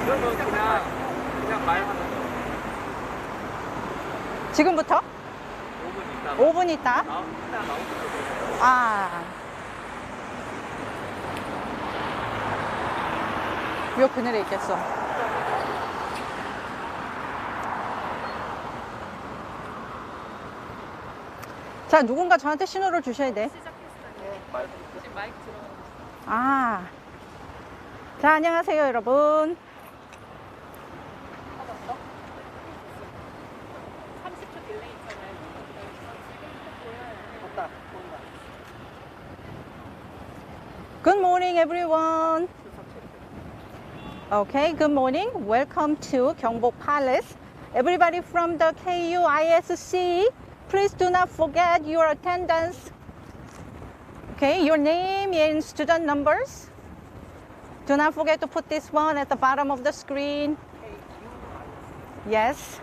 이거는 그냥 말하는 거. 지금부터? 5분 있다가 5분 있다? 나오고 아. 요 그늘에 있겠어. 자, 누군가 저한테 신호를 주셔야 돼. 지금 마이크 들어가고 있어. 아. 자, 안녕하세요, 여러분. 30초 딜레이 있잖아요. 봤다. 보인다. Good morning, everyone. Okay, good morning. Welcome to Gyeongbokgung Palace. Everybody from the KU ISC, please do not forget your attendance. Okay, your name and student numbers. Do not forget to put this one at the bottom of the screen. Yes.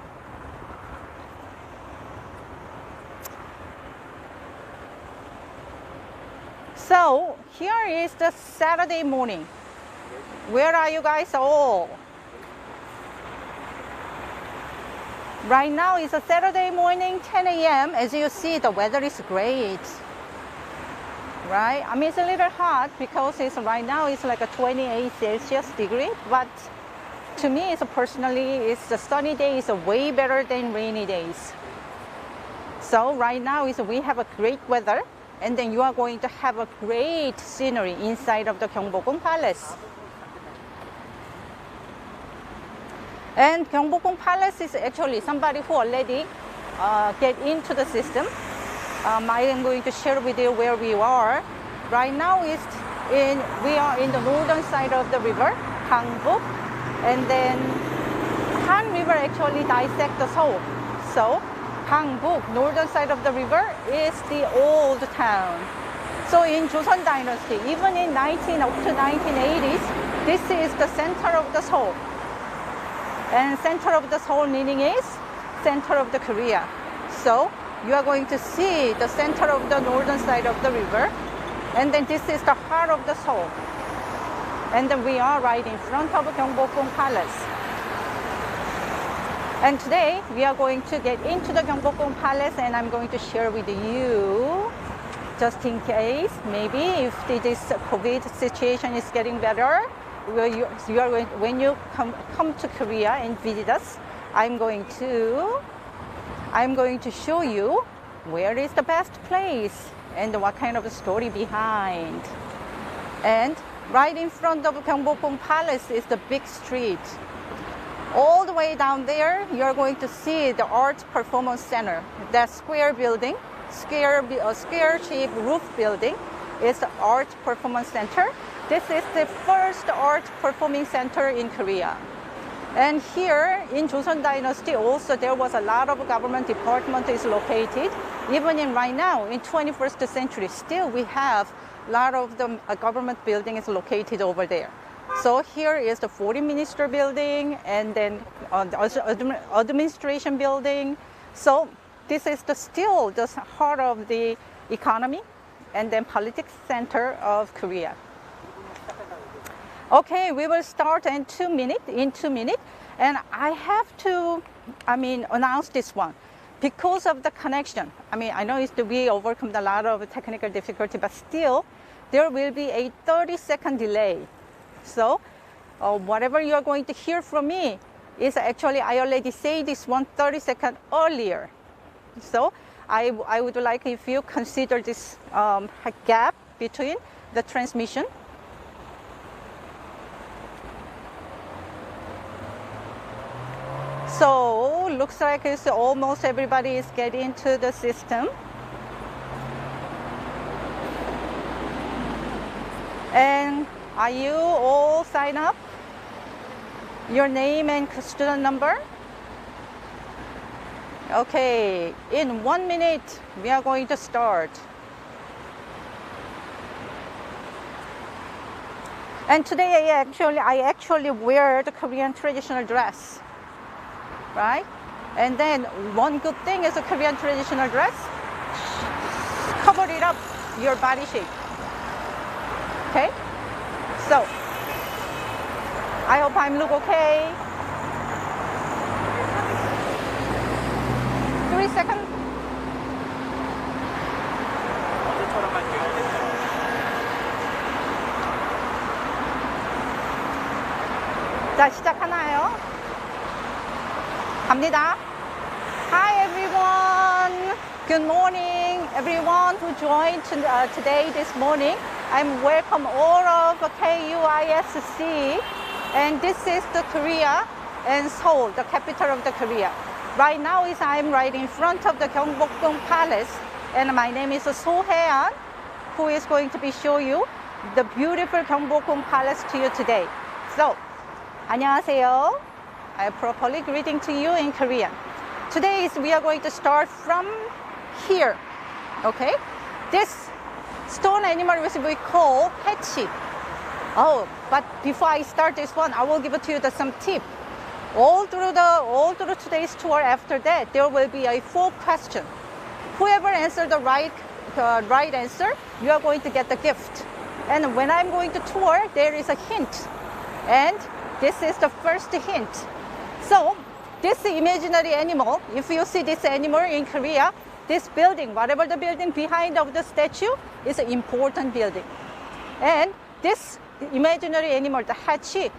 So, here is the Saturday morning. Where are you guys all? Right now it's a Saturday morning, 10 a.m. As you see, the weather is great. Right? I mean, it's a little hot because right now it's like a 28 Celsius degree, but to me, it's a sunny day is way better than rainy days. So right now we have a great weather, and then you are going to have a great scenery inside of the Gyeongbokgung Palace. And Gyeongbokgung Palace is actually somebody who already get into the system. I am going to share with you where we are. Right now we are in the northern side of the river, Gyeongbok, and then Han River actually dissects the Seoul. So Gyeongbok, northern side of the river, is the old town. So in Joseon Dynasty, even in up to 1980s, this is the center of the Seoul. And center of the Seoul meaning is center of the Korea. So you are going to see the center of the northern side of the river, and then this is the heart of the Seoul. And then we are right in front of Gyeongbokgung Palace. And today we are going to get into the Gyeongbokgung Palace, and I'm going to share with you, just in case, maybe if this COVID situation is getting better, when you come to Korea and visit us, I'm going to show you where is the best place and what kind of story behind. And right in front of Gyeongbokgung Palace is the big street. All the way down there, you're going to see the Art Performance Center. That square building, square-shaped roof building is the Art Performance Center. This is the first art performing center in Korea. And here in Joseon Dynasty also there was a lot of government department is located. Even in right now, in 21st century, still we have a lot of the government building is located over there. So here is the foreign minister building, and then the administration building. So this is still the heart of the economy and then politics center of Korea. Okay, we will start in 2 minutes. And I have to, announce this one because of the connection. I know we overcome a lot of technical difficulty, but still, there will be a 30-second delay. So, whatever you are going to hear from me is actually I already say this 30 seconds earlier. So, I would like if you consider this gap between the transmission. So looks like it's almost everybody is getting into the system. And are you all signed up? Your name and student number? Okay, in 1 minute we are going to start. And today I actually wear the Korean traditional dress. Right? And then one good thing is a Korean traditional dress, cover it up your body shape. Okay? So I hope I look okay. 3 seconds. 어제처럼 할게요. 자, 시작하나요? 갑니다. Hi everyone. Good morning, everyone who joined today this morning. I'm welcome all of KU ISC, and this is the Korea and Seoul, the capital of the Korea. Right now is I'm right in front of the Gyeonbokgung Palace, and my name is Sohye, who is going to be show you the beautiful Gyeonbokgung Palace to you today. So, 안녕하세요. I properly greeting to you in Korean. Today we are going to start from here. Okay, this stone animal which we call hachi. Oh, but before I start this one, I will give it to you some tip. All through today's tour. After that, there will be a 4 question. Whoever answer the right answer, you are going to get the gift. And when I'm going to tour, there is a hint, and this is the first hint. So this imaginary animal, if you see this animal in Korea, this building, whatever the building behind of the statue, is an important building. And this imaginary animal, the hachi,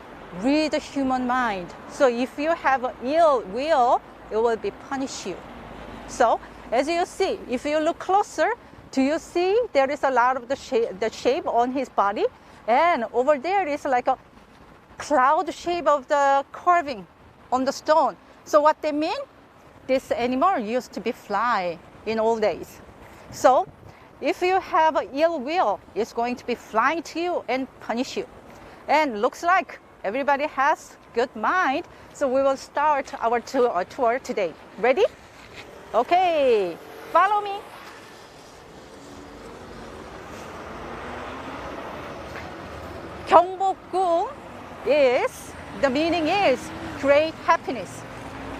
read the human mind. So if you have an ill will, it will be punish you. So as you see, if you look closer, do you see there is a lot of the shape on his body? And over there is like a cloud shape of the carving on the stone. So what they mean? This animal used to be fly in old days. So if you have an ill will, it's going to be flying to you and punish you. And looks like everybody has good mind. So we will start our tour today. Ready? Okay, follow me. Gyeongbokgung is, the meaning is great happiness.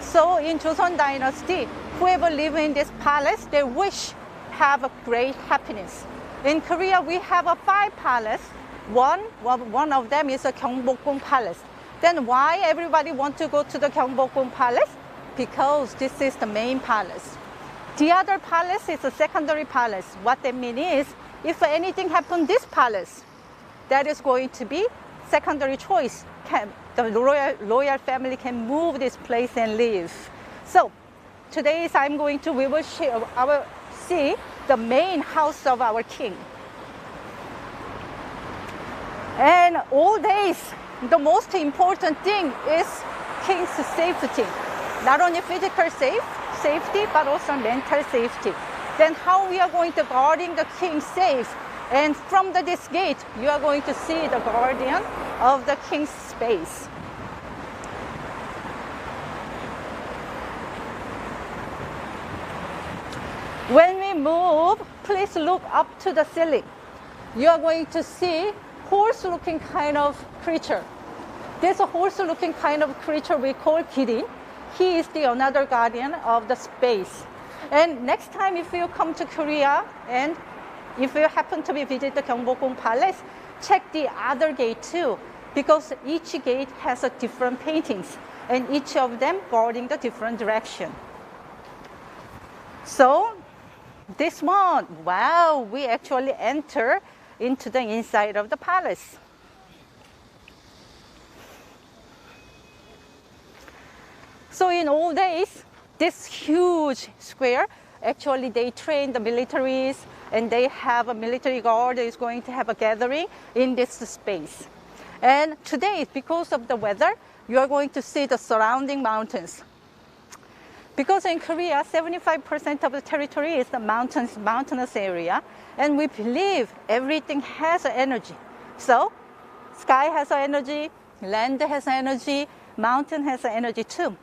So in Joseon Dynasty, whoever live in this palace, they wish have a great happiness. In Korea, we have a 5 palace. One of them is a Gyeongbokgung Palace. Then why everybody want to go to the Gyeongbokgung Palace? Because this is the main palace. The other palace is a secondary palace. What that mean is, if anything happen this palace, that is going to be secondary choice. The royal family can move this place and live. So today we will see the main house of our king. And all days, the most important thing is king's safety. Not only physical safety, but also mental safety. Then how we are going to guarding the king safe? And from this gate, you are going to see the guardian of the king's space. When we move, please look up to the ceiling. You are going to see horse-looking kind of creature. This horse-looking kind of creature we call Kirin. He is the another guardian of the space. And next time if you come to Korea and if you happen to visit the Gyeongbokgung Palace, check the other gate too, because each gate has a different paintings and each of them guarding the different direction. So this one, wow, we actually enter into the inside of the palace. So in old days, this huge square, actually they train the militaries and they have a military guard that is going to have a gathering in this space. And today, because of the weather, you are going to see the surrounding mountains. Because in Korea, 75% of the territory is the mountainous area, and we believe everything has energy. So, sky has energy, land has energy, mountain has energy too.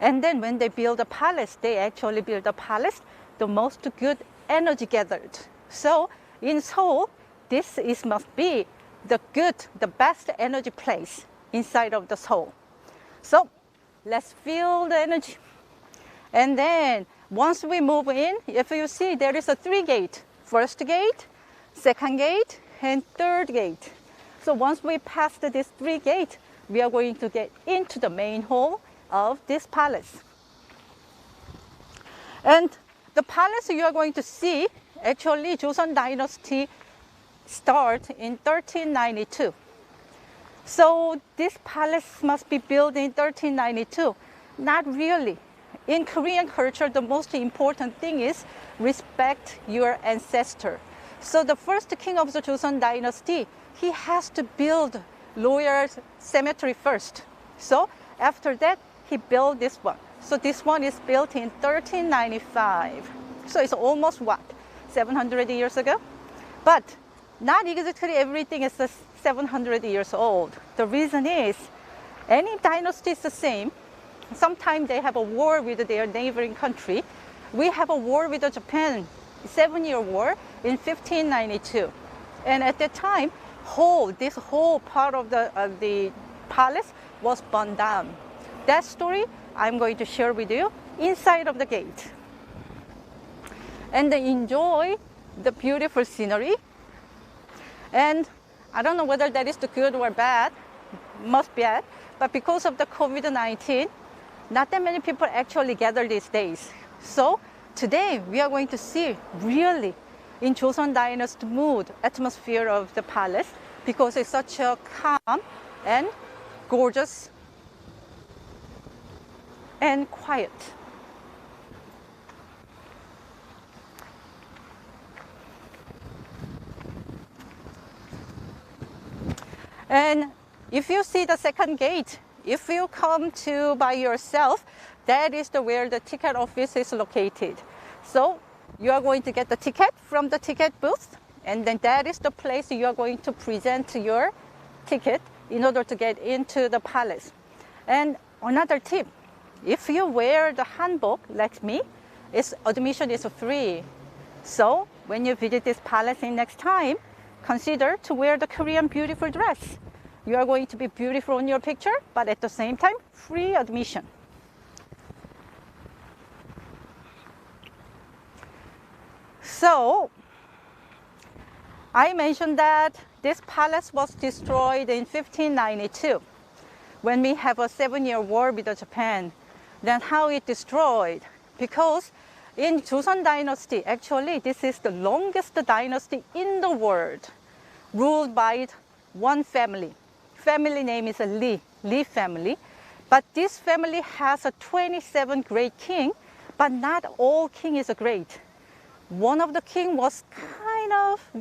And then when they build a palace, they actually build a palace, the most good energy gathered. So in Seoul, this must be the best energy place inside of the Seoul. So let's feel the energy. And then once we move in, if you see there is a 3 gate. First gate, second gate, and third gate. So once we pass this 3 gate, we are going to get into the main hall of this palace. And the palace you are going to see, actually Joseon Dynasty start in 1392. So this palace must be built in 1392. Not really. In Korean culture, the most important thing is respect your ancestor. So the first king of the Joseon Dynasty, he has to build royal cemetery first. So after that, he built this one. So this one is built in 1395. So it's almost what, 700 years ago? But not exactly everything is 700 years old. The reason is, any dynasty is the same. Sometimes they have a war with their neighboring country. We have a war with Japan, 7-year war in 1592. And at that time, this whole part of the palace was burned down. That story I'm going to share with you inside of the gate. And enjoy the beautiful scenery. And I don't know whether that is the good or bad, must be bad, but because of the COVID-19, not that many people actually gather these days. So today we are going to see really in Joseon Dynasty mood, atmosphere of the palace, because it's such a calm and gorgeous and quiet. And if you see the second gate, if you come to by yourself, that is where the ticket office is located. So you are going to get the ticket from the ticket booth, and then that is the place you are going to present your ticket in order to get into the palace. And another tip, if you wear the hanbok like me, admission is free. So when you visit this palace in next time, consider to wear the Korean beautiful dress. You are going to be beautiful in your picture, but at the same time, free admission. So, I mentioned that this palace was destroyed in 1592 when we have a 7-year war with Japan. Then how it destroyed? Because in Joseon Dynasty, actually, this is the longest dynasty in the world, ruled by one family. Family name is Lee family. But this family has a 27 great king, but not all king is great. One of the king was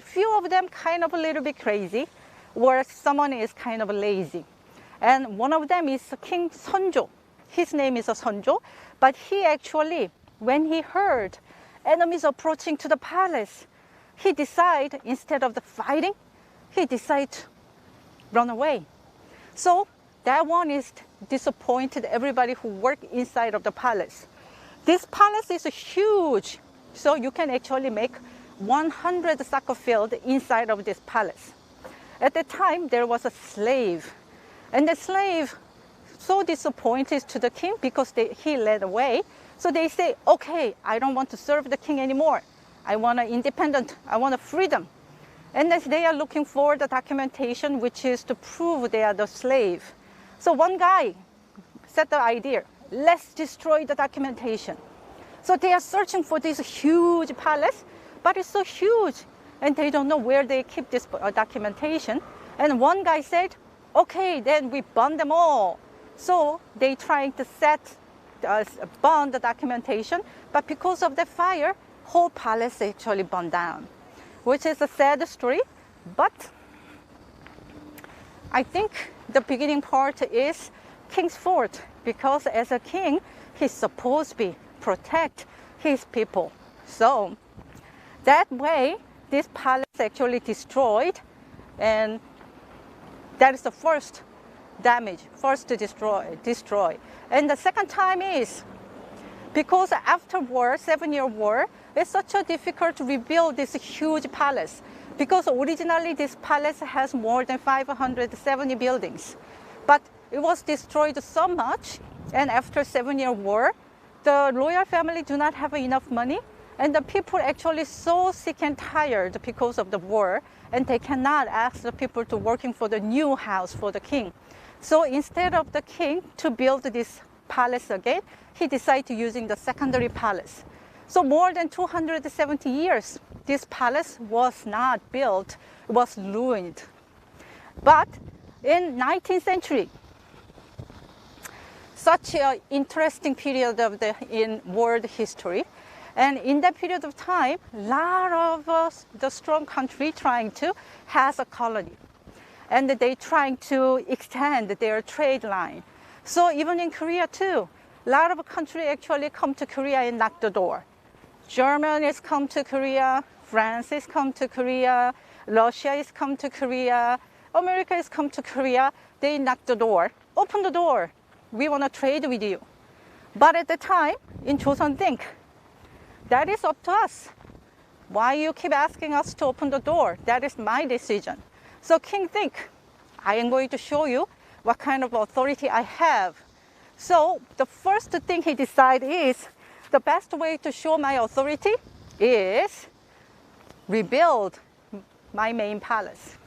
few of them kind of a little bit crazy, or someone is kind of lazy. And one of them is King Seonjo. His name is Seonjo, but he actually, when he heard enemies approaching to the palace, he decided, instead of the fighting, he decided to run away. So that one is disappointed everybody who work inside of the palace. This palace is huge, so you can actually make 100 soccer field inside of this palace. At the time, there was a slave, and the slave so disappointed to the king because he led away. So they say, okay, I don't want to serve the king anymore. I want an independent, I want a freedom. And then they are looking for the documentation which is to prove they are the slave. So one guy set the idea, let's destroy the documentation. So they are searching for this huge palace, but it's so huge and they don't know where they keep this documentation. And one guy said, okay, then we burn them all. So they trying to burn the documentation, but because of the fire, whole palace actually burned down, which is a sad story. But I think the beginning part is king's fault, because as a king, he's supposed to protect his people. So that way, this palace actually destroyed, and that is the first damage, first to destroy. And the second time is because after war, 7-year war, it's such a difficult to rebuild this huge palace, because originally this palace has more than 570 buildings, but it was destroyed so much. And after 7-year war, the royal family do not have enough money, and the people actually so sick and tired because of the war, and they cannot ask the people to working for the new house for the king. So instead of the king to build this palace again, he decided to using the secondary palace. So more than 270 years, this palace was not built, it was ruined. But in 19th century, such an interesting period in world history. And in that period of time, a lot of the strong country trying to has a colony. And they trying to extend their trade line. So even in Korea too, a lot of countries actually come to Korea and knock the door. Germany has come to Korea, France has come to Korea, Russia has come to Korea, America has come to Korea. They knock the door, open the door. We want to trade with you. But at the time, in Joseon think, that is up to us. Why you keep asking us to open the door? That is my decision. So king think, I am going to show you what kind of authority I have. So the first thing he decided is, the best way to show my authority is rebuild my main palace.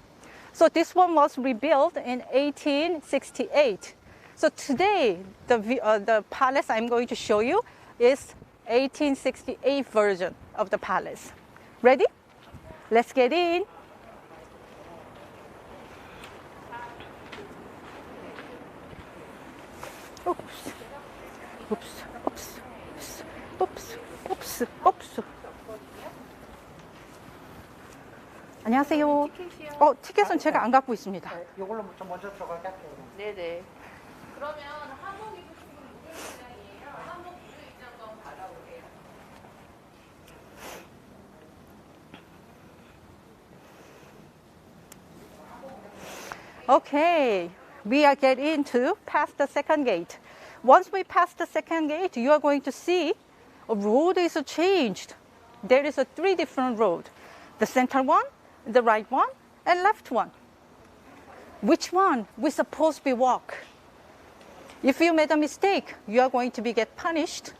So this one was rebuilt in 1868. So today, the palace I'm going to show you is 1868 version of the palace. Ready? Let's get in. Oops, oops, oops, oops, oops, oops. 안녕하세요. 티켓은 제가 안 갖고 있습니다. 이걸로 좀 먼저 들어가게 할게요. 네네. 그러면 한복 입으신 분 무료 입장이에요. 한복 무료 입장 좀 받아볼게요. Okay, we are getting into past the second gate. Once we pass the second gate, you are going to see a road is changed. There is 3 different roads. The center one, the right one, and left one. Which one we supposed to be walk? If you made a mistake, you are going to be get punished.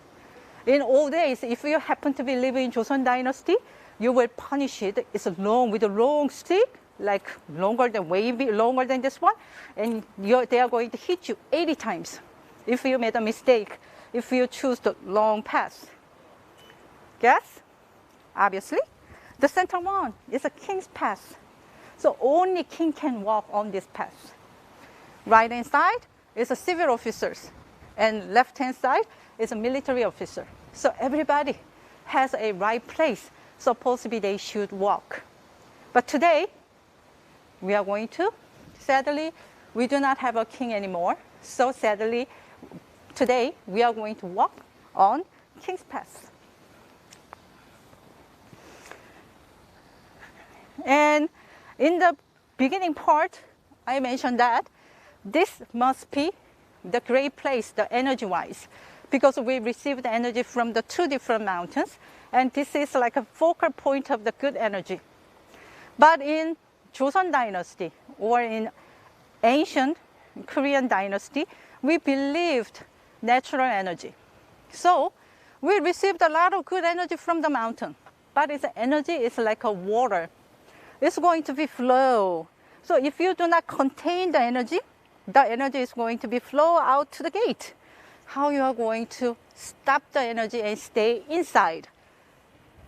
In old days, if you happen to be living in Joseon Dynasty, you will punish it. It's long with a long stick, like longer than longer than this one, and they are going to hit you 80 times if you made a mistake. If you choose the long path. Guess? Obviously, the center one is a king's path. So only king can walk on this path. Right hand side is a civil officers, and left hand side is a military officer. So everybody has a right place. Supposedly they should walk. But today, we are going to, sadly, we do not have a king anymore. So sadly, today we are going to walk on King's Path. And in the beginning part, I mentioned that this must be the great place, the energy-wise, because we receive the energy from the 2 different mountains, and this is like a focal point of the good energy. But in Joseon Dynasty, or in ancient Korean dynasty, we believed natural energy. So we received a lot of good energy from the mountain, but its energy is like a water. It's going to be flow. So if you do not contain the energy is going to be flow out to the gate. How you are going to stop the energy and stay inside?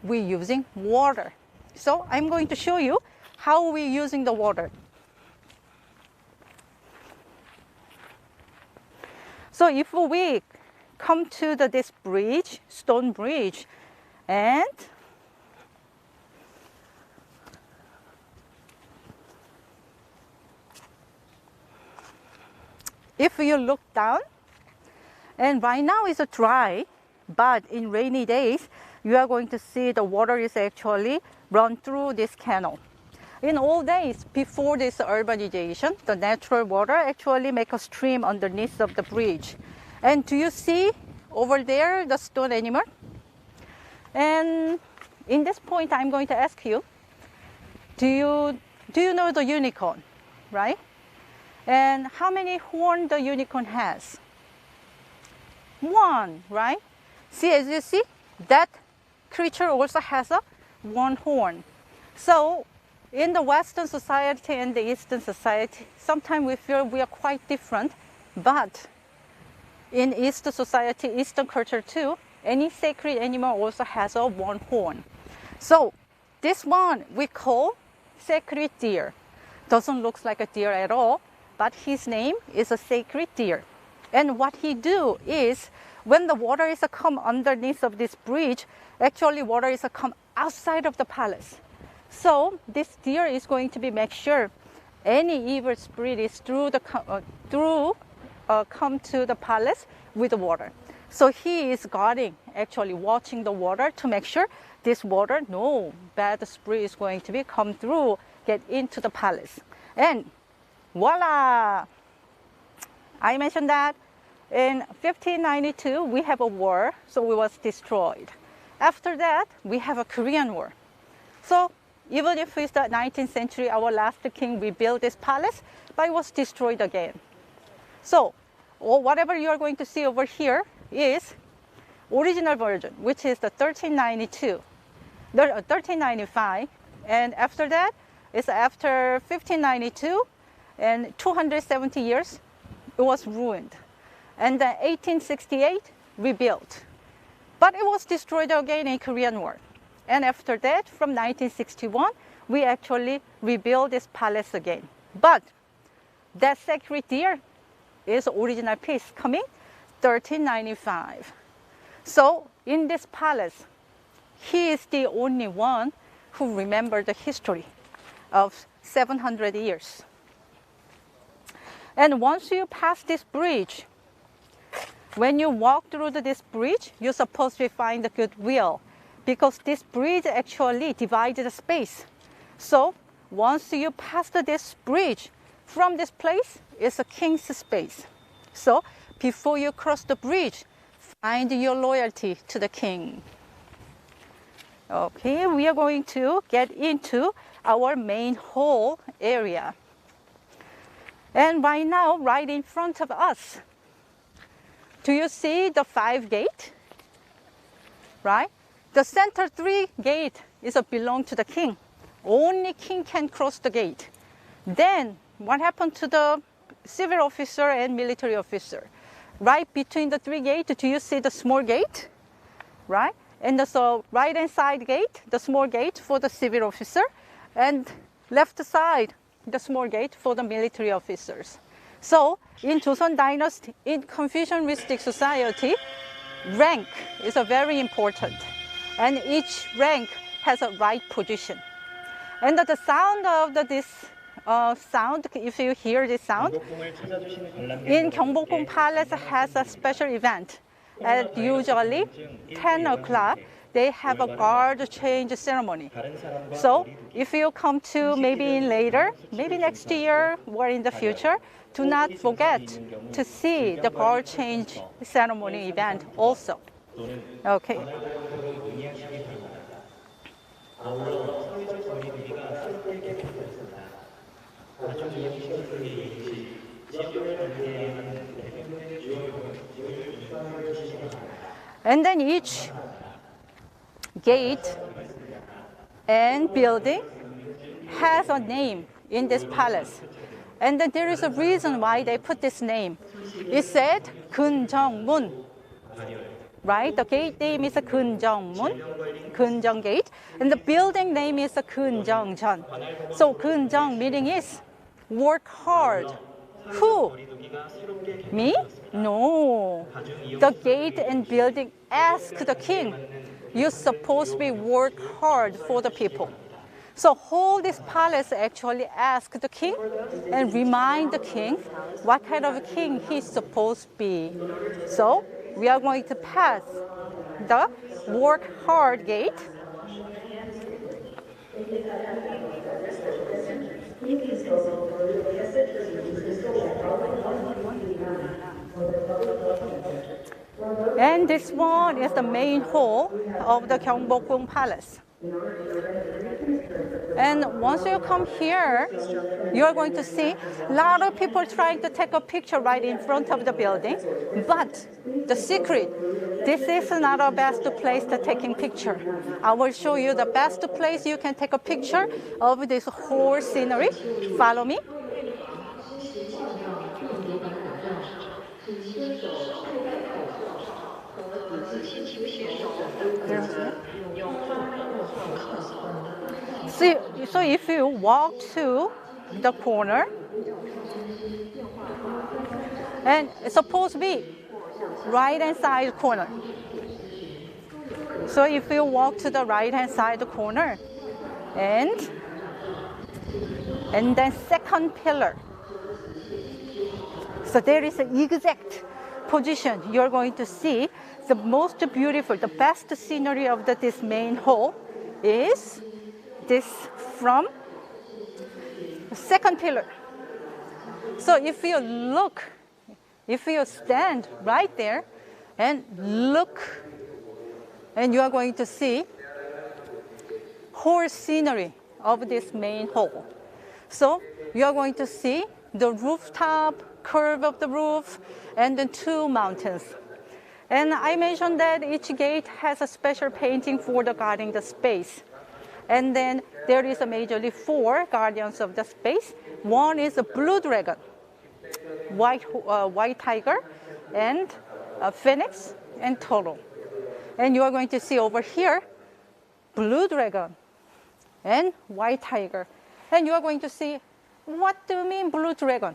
We're using water. So I'm going to show you how we're using the water. So if we come to this bridge, stone bridge, and if you look down, and right now it's dry, but in rainy days, you are going to see the water is actually run through this canal. In old days, before this urbanization, the natural water actually make a stream underneath of the bridge. And do you see over there the stone animal? And in this point, I'm going to ask you, do you know the unicorn, right? And how many horns the unicorn has? 1, right? See, as you see, that creature also has a 1 horn. So in the Western society and the Eastern society, sometimes we feel we are quite different, but in Eastern society, Eastern culture too, any sacred animal also has a one horn. So this one we call sacred deer. Doesn't look like a deer at all, but his name is a sacred deer. And what he do is, when the water is come underneath of this bridge, actually water is come outside of the palace. So this deer is going to be make sure any evil spirit is come to the palace with the water. So he is guarding, actually watching the water to make sure this water, no bad spirit is going to be come through, get into the palace. And voila! I mentioned that in 1592 we have a war, so we was destroyed. After that we have a Korean War. So even if it's the 19th century, our last king rebuilt this palace, but it was destroyed again. So whatever you are going to see over here is original version, which is the 1395, and after that is after 1592, and 270 years it was ruined, and then 1868 rebuilt, but it was destroyed again in Korean War. And after that, from 1961, we actually rebuilt this palace again. But that sacred deer is original piece coming 1395. So in this palace, he is the only one who remembered the history of 700 years. And once you pass this bridge, when you walk through this bridge, you're supposed to find the goodwill, because this bridge actually divides the space. So once you pass this bridge, from this place is a king's space. So before you cross the bridge, find your loyalty to the king. Okay, we are going to get into our main hall area. And right now, right in front of us, do you see the 5 gate? Right? The center 3 gate is belong to the king. Only king can cross the gate. Then what happened to the civil officer and military officer? Right between the 3 gates, do you see the small gate? Right? And the right hand side gate, the small gate for the civil officer, and left side, the small gate for the military officers. So in Joseon Dynasty, in Confucianistic society, rank is very important, and each rank has a right position. And the sound of this sound, if you hear this sound, in Gyeonbokgung Palace has a special event. At usually 10 o'clock, they have a guard change ceremony. So if you come to maybe later, maybe next year or in the future, do not forget to see the guard change ceremony event also. Okay. And then each gate and building has a name in this palace. And then there is a reason why they put this name. It said Geonbokgung, right? The gate name is Geonbokgung, Geonbokgung Gate, and the building name is Geonbokgung. So Geonbokgung meaning is work hard. Who? Me? No. The gate and building ask the king, you're supposed to be work hard for the people. So whole this palace actually ask the king and remind the king what kind of a king he's supposed to be. So we are going to pass the work hard gate. And this one is the main hall of the Gyeongbokgung Palace. And once you come here, you're going to see a lot of people trying to take a picture right in front of the building. But the secret, this is not a best place to taking picture. I will show you the best place you can take a picture of this whole scenery. Follow me. So if you walk to the corner, and it's supposed to be right hand side corner. So if you walk to the right hand side corner, and then second pillar. So there is an exact position you're going to see. The most beautiful, the best scenery of this main hall is this from the second pillar. So if you look, if you stand right there and look, and you are going to see whole scenery of this main hall. So you are going to see the rooftop, curve of the roof, and then two mountains. And I mentioned that each gate has a special painting for the guarding the space. And then there is a majorly 4 guardians of the space. One is a blue dragon, white tiger, and a phoenix, and turtle. And you are going to see over here, blue dragon and white tiger. And you are going to see, what do you mean blue dragon?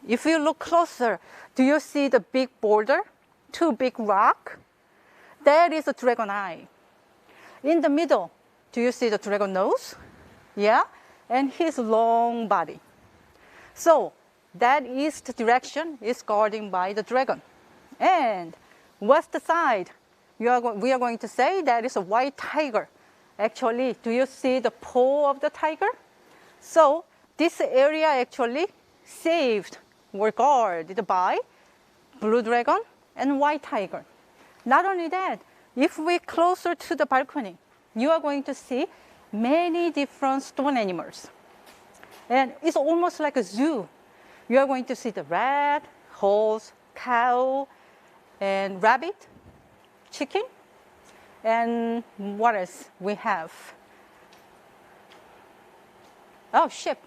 If you look closer, do you see the big boulder? 2 big rocks? That is a dragon eye. In the middle, do you see the dragon nose? Yeah, and his long body. So that east direction is guarded by the dragon. And west side, we are going to say that is a white tiger. Actually, do you see the paw of the tiger? So this area actually saved or guarded by blue dragon and white tiger. Not only that, if we closer to the balcony, you are going to see many different stone animals. And it's almost like a zoo. You are going to see the rat, horse, cow, and rabbit, chicken, and what else we have? Oh, sheep.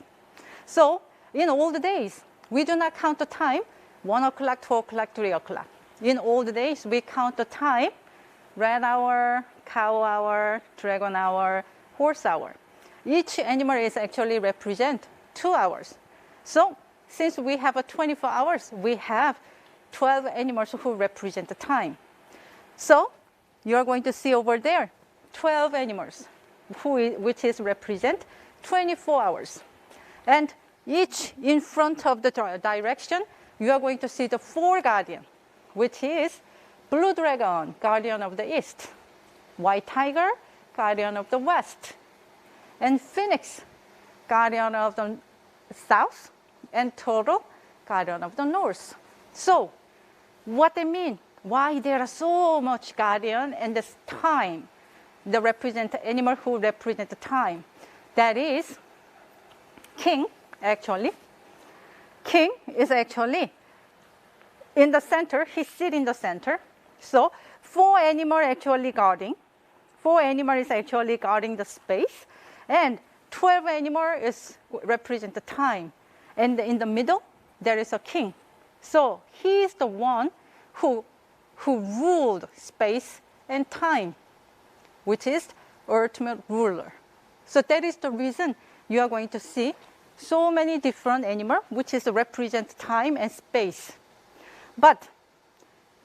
So in old days, we do not count the time, 1 o'clock, 2 o'clock, 3 o'clock. In old days, we count the time, rat hour, cow hour, dragon hour, horse hour. Each animal is actually represent 2 hours. So since we have a 24 hours, we have 12 animals who represent the time. So you're going to see over there 12 animals, which is represent 24 hours. And each in front of the direction, you are going to see the 4 guardian, which is blue dragon, guardian of the east, white tiger, guardian of the west, and phoenix, guardian of the south, and turtle, guardian of the north. So what they mean, why there are so much guardian and this time, the represent animal who represent the time. That is king, actually. King is actually in the center, he sits in the center. So 4 animals actually guarding. 4 animals is actually guarding the space. And 12 animals represent the time. And in the middle, there is a king. So he is the one who ruled space and time, which is ultimate ruler. So that is the reason you are going to see so many different animals, which is represent time and space. But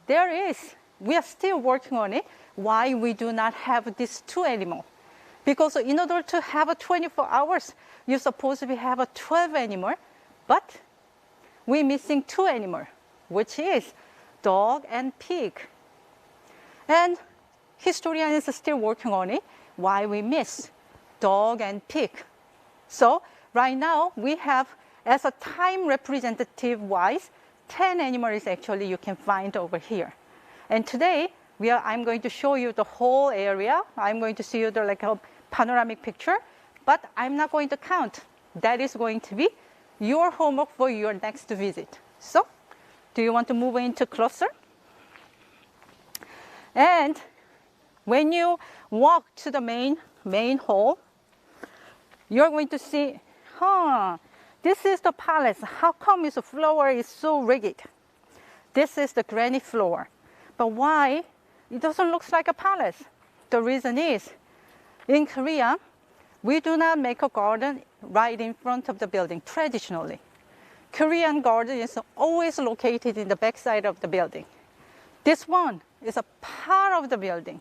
we are still working on it, why we do not have these 2 animals. Because in order to have a 24 hours, you're supposed to have a 12 animal, but we're missing 2 animals, which is dog and pig. And historians are still working on it, why we miss dog and pig. So right now we have, as a time representative wise, 10 animals actually you can find over here. And today I'm going to show you the whole area. I'm going to show you like a panoramic picture. but I'm not going to count. That is going to be your homework for your next visit. So, do you want to move into closer? And when you walk to the main hall, you're going to see, this is the palace. How come its floor is so rigid? This is the granite floor. But why it doesn't look like a palace? The reason is, in Korea, we do not make a garden right in front of the building traditionally. Korean garden is always located in the backside of the building. This one is a part of the building.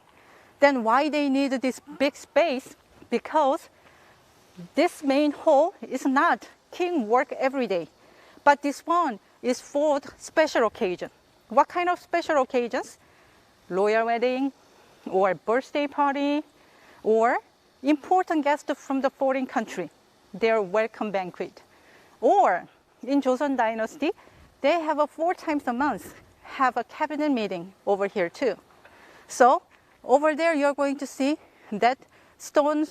Then why they need this big space? Because this main hall is not king work every day, but this one is for special occasion. What kind of special occasions? Royal wedding, or birthday party, or important guests from the foreign country, their welcome banquet. Or in Joseon Dynasty, they have 4 times a month, have a cabinet meeting over here too. So over there, you're going to see that small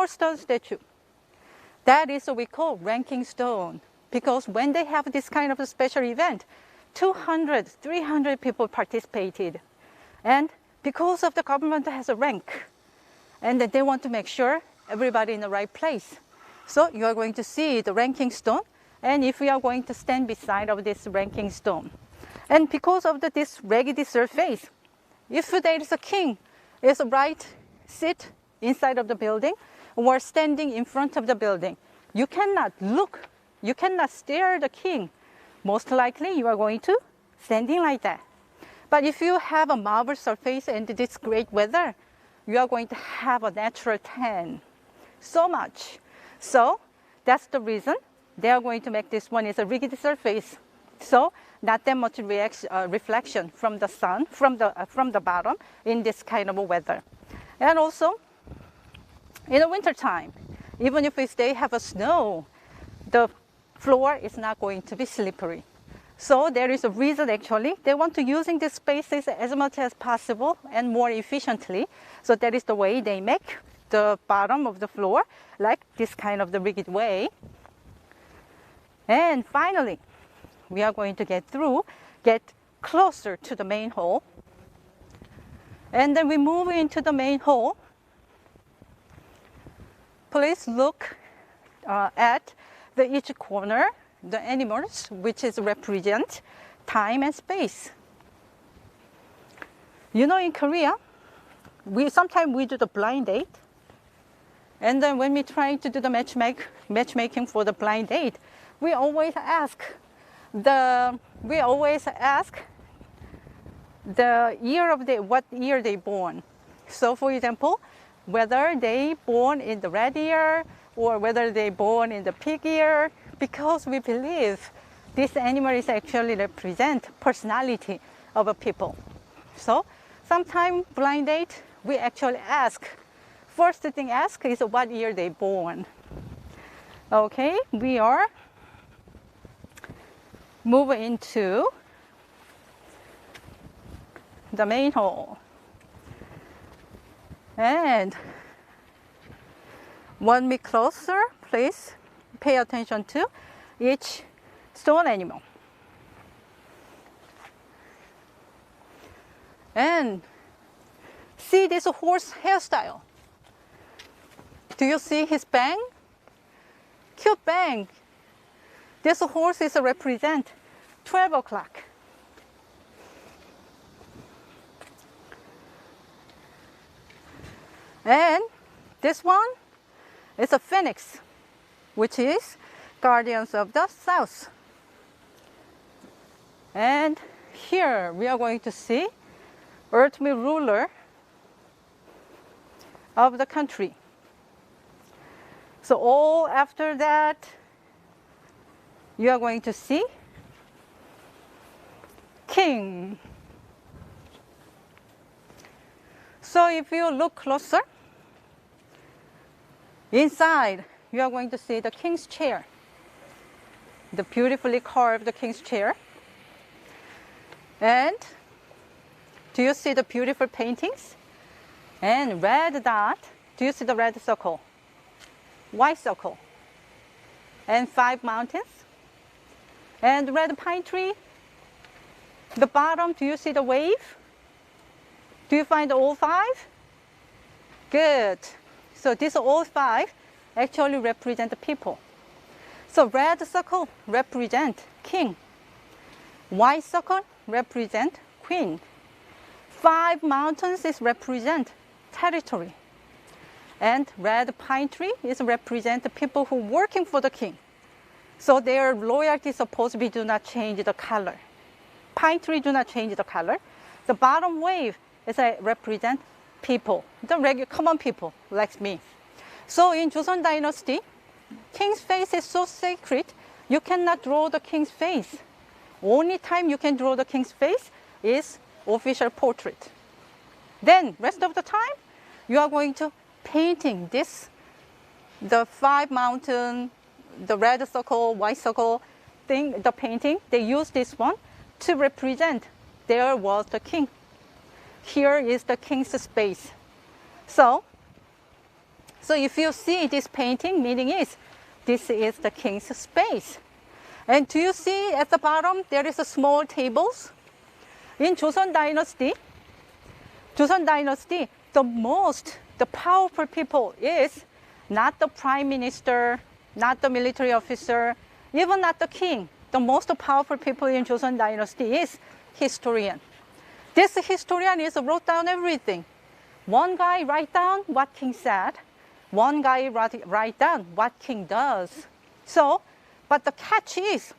stone statue. That is what we call ranking stone, because when they have this kind of a special event, 200, 300 people participated. And because of the government has a rank, and that they want to make sure everybody in the right place. So you are going to see the ranking stone, and if we are going to stand beside of this ranking stone. And because of this raggedy surface, if there is a king, is right sit inside of the building or standing in front of the building, you cannot look, you cannot stare at the king. Most likely you are going to standing like that. But if you have a marble surface and this great weather, you are going to have a natural tan. So much. So that's the reason they are going to make this one is a rigid surface. So not that much reflection from the sun, from the bottom in this kind of weather. And also, in the winter time, even if they have a snow, the floor is not going to be slippery. So there is a reason actually, they want to using these spaces as much as possible and more efficiently. So that is the way they make the bottom of the floor like this kind of the rigid way. And finally, we are going to get closer to the main hall. And then we move into the main hall. Please look at each corner, the animals, which is represent time and space. You know, in Korea, sometimes we do the blind date. And then when we try to do the matchmaking for the blind date, we always ask the year of what year they born. So for example, whether they born in the red year or whether they born in the pig year, because we believe this animal is actually represent personality of a people. So sometimes blind date, we actually ask, first thing ask is what year they born. Okay, we are moving into the main hall. And one bit closer, please pay attention to each stone animal. And see this horse hairstyle. Do you see his bang? Cute bang. This horse is represent 12 o'clock. And this one is a phoenix, which is guardians of the south. And here we are going to see earthly ruler of the country. So all after that, you are going to see king. So if you look closer, inside, you are going to see the king's chair, the beautifully carved king's chair. And do you see the beautiful paintings? And red dot, do you see the red circle? white circle, and 5 mountains. And red pine tree, the bottom, do you see the wave? Do you find all 5? Good. So these all 5 actually represent the people. So red circle represent king. White circle represent queen. 5 mountains is represent territory. And red pine tree is represent the people who working for the king. So their loyalty supposed to be do not change the color. Pine tree do not change the color. The bottom wave is represent people, the regular common people like me. So in Joseon Dynasty, king's face is so sacred, you cannot draw the king's face. Only time you can draw the king's face is official portrait. Then rest of the time, you are going to painting this, the 5 mountain, the red circle, white circle thing, the painting, they use this one to represent there was the king. Here is the king's space. So if you see this painting, meaning is this is the king's space. And do you see at the bottom there is a small tables? In Joseon Dynasty, the powerful people is not the prime minister, not the military officer, even not the king. The most powerful people in Joseon Dynasty is historian. This historian is wrote down everything. One guy write down what king said. One guy write down what king does. So, but the catch is,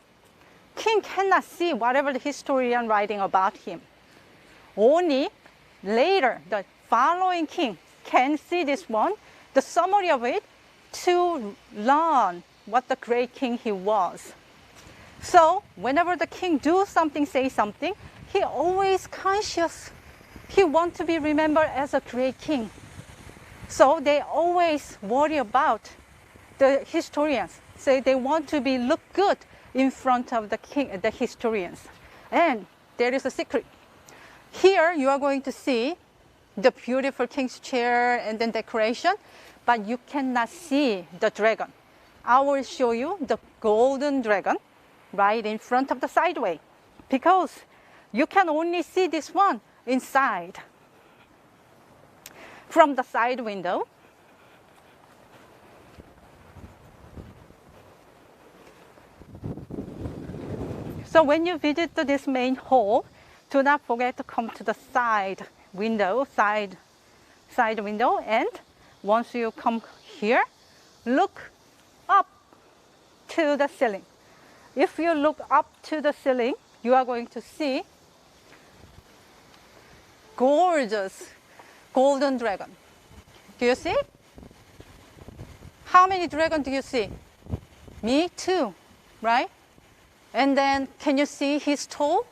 king cannot see whatever the historian writing about him. Only later, the following king can see this one, the summary of it, to learn what the great king he was. So whenever the king do something, say something, he always conscious. He want to be remembered as a great king. So they always worry about the historians. So they want to be look good in front of the king, the historians. And there is a secret. Here you are going to see the beautiful king's chair and then decoration, but you cannot see the dragon. I will show you the golden dragon right in front of the sideway, because you can only see this one inside. From the side window, so when you visit this main hall, do not forget to come to the side window, side window, and once you come here, look up to the ceiling. If you look up to the ceiling, you are going to see gorgeous golden dragon. Do you see? How many dragons do you see? Me too, right? And then can you see his toe?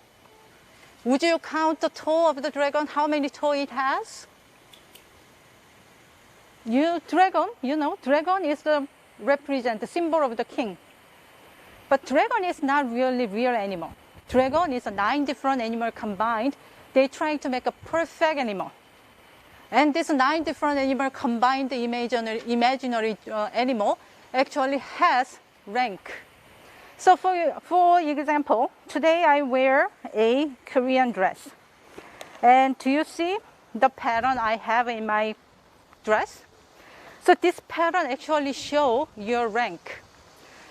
Would you count the toe of the dragon, how many toes it has? Dragon is the symbol of the king. But dragon is not really real animal. Dragon is 9 different animals combined. They try to make a perfect animal. And this 9 different animals combined, the imaginary animal actually has rank. So for example, today I wear a Korean dress. And do you see the pattern I have in my dress? So this pattern actually shows your rank.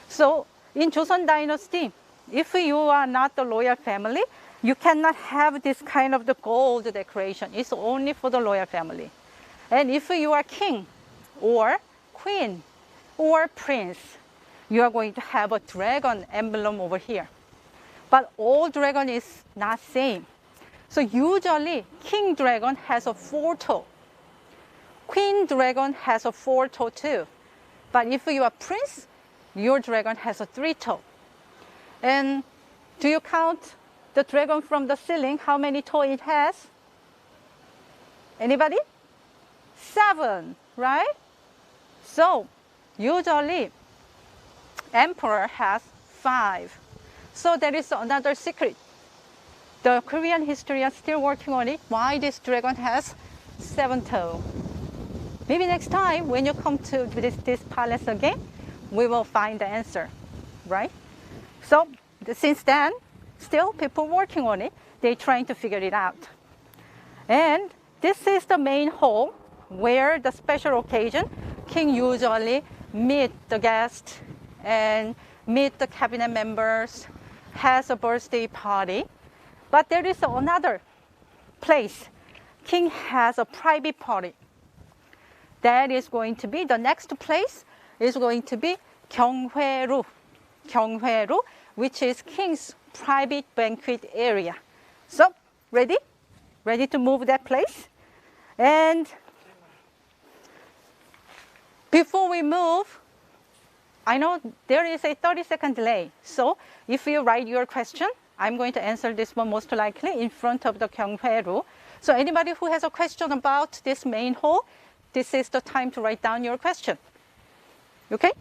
So in Joseon Dynasty, if you are not the royal family, you cannot have this kind of the gold decoration. It's only for the royal family. And if you are king or queen or prince, you are going to have a dragon emblem over here. But all dragon is not same. So usually king dragon has a 4 toe. Queen dragon has a 4 toe too. But if you are prince, your dragon has a 3 toe. And do you count the dragon from the ceiling, how many toes it has? Anybody? 7, right? So usually emperor has 5. So there is another secret. The Korean historians still working on it. Why this dragon has 7 toes? Maybe next time when you come to this palace again, we will find the answer, right? So since then, still people working on it. They're trying to figure it out. And this is the main hall where the special occasion, king usually meet the guests and meet the cabinet members, has a birthday party. But there is another place. King has a private party. That is going to be, the next place is going to be Gyeonghwaeru. Gyeonghwaeru, which is king's private banquet area. So, ready? Ready to move that place? And before we move, I know there is a 30-second delay. So if you write your question, I'm going to answer this one most likely in front of the Gyeonghwaeru. So anybody who has a question about this main hall, this is the time to write down your question. Okay?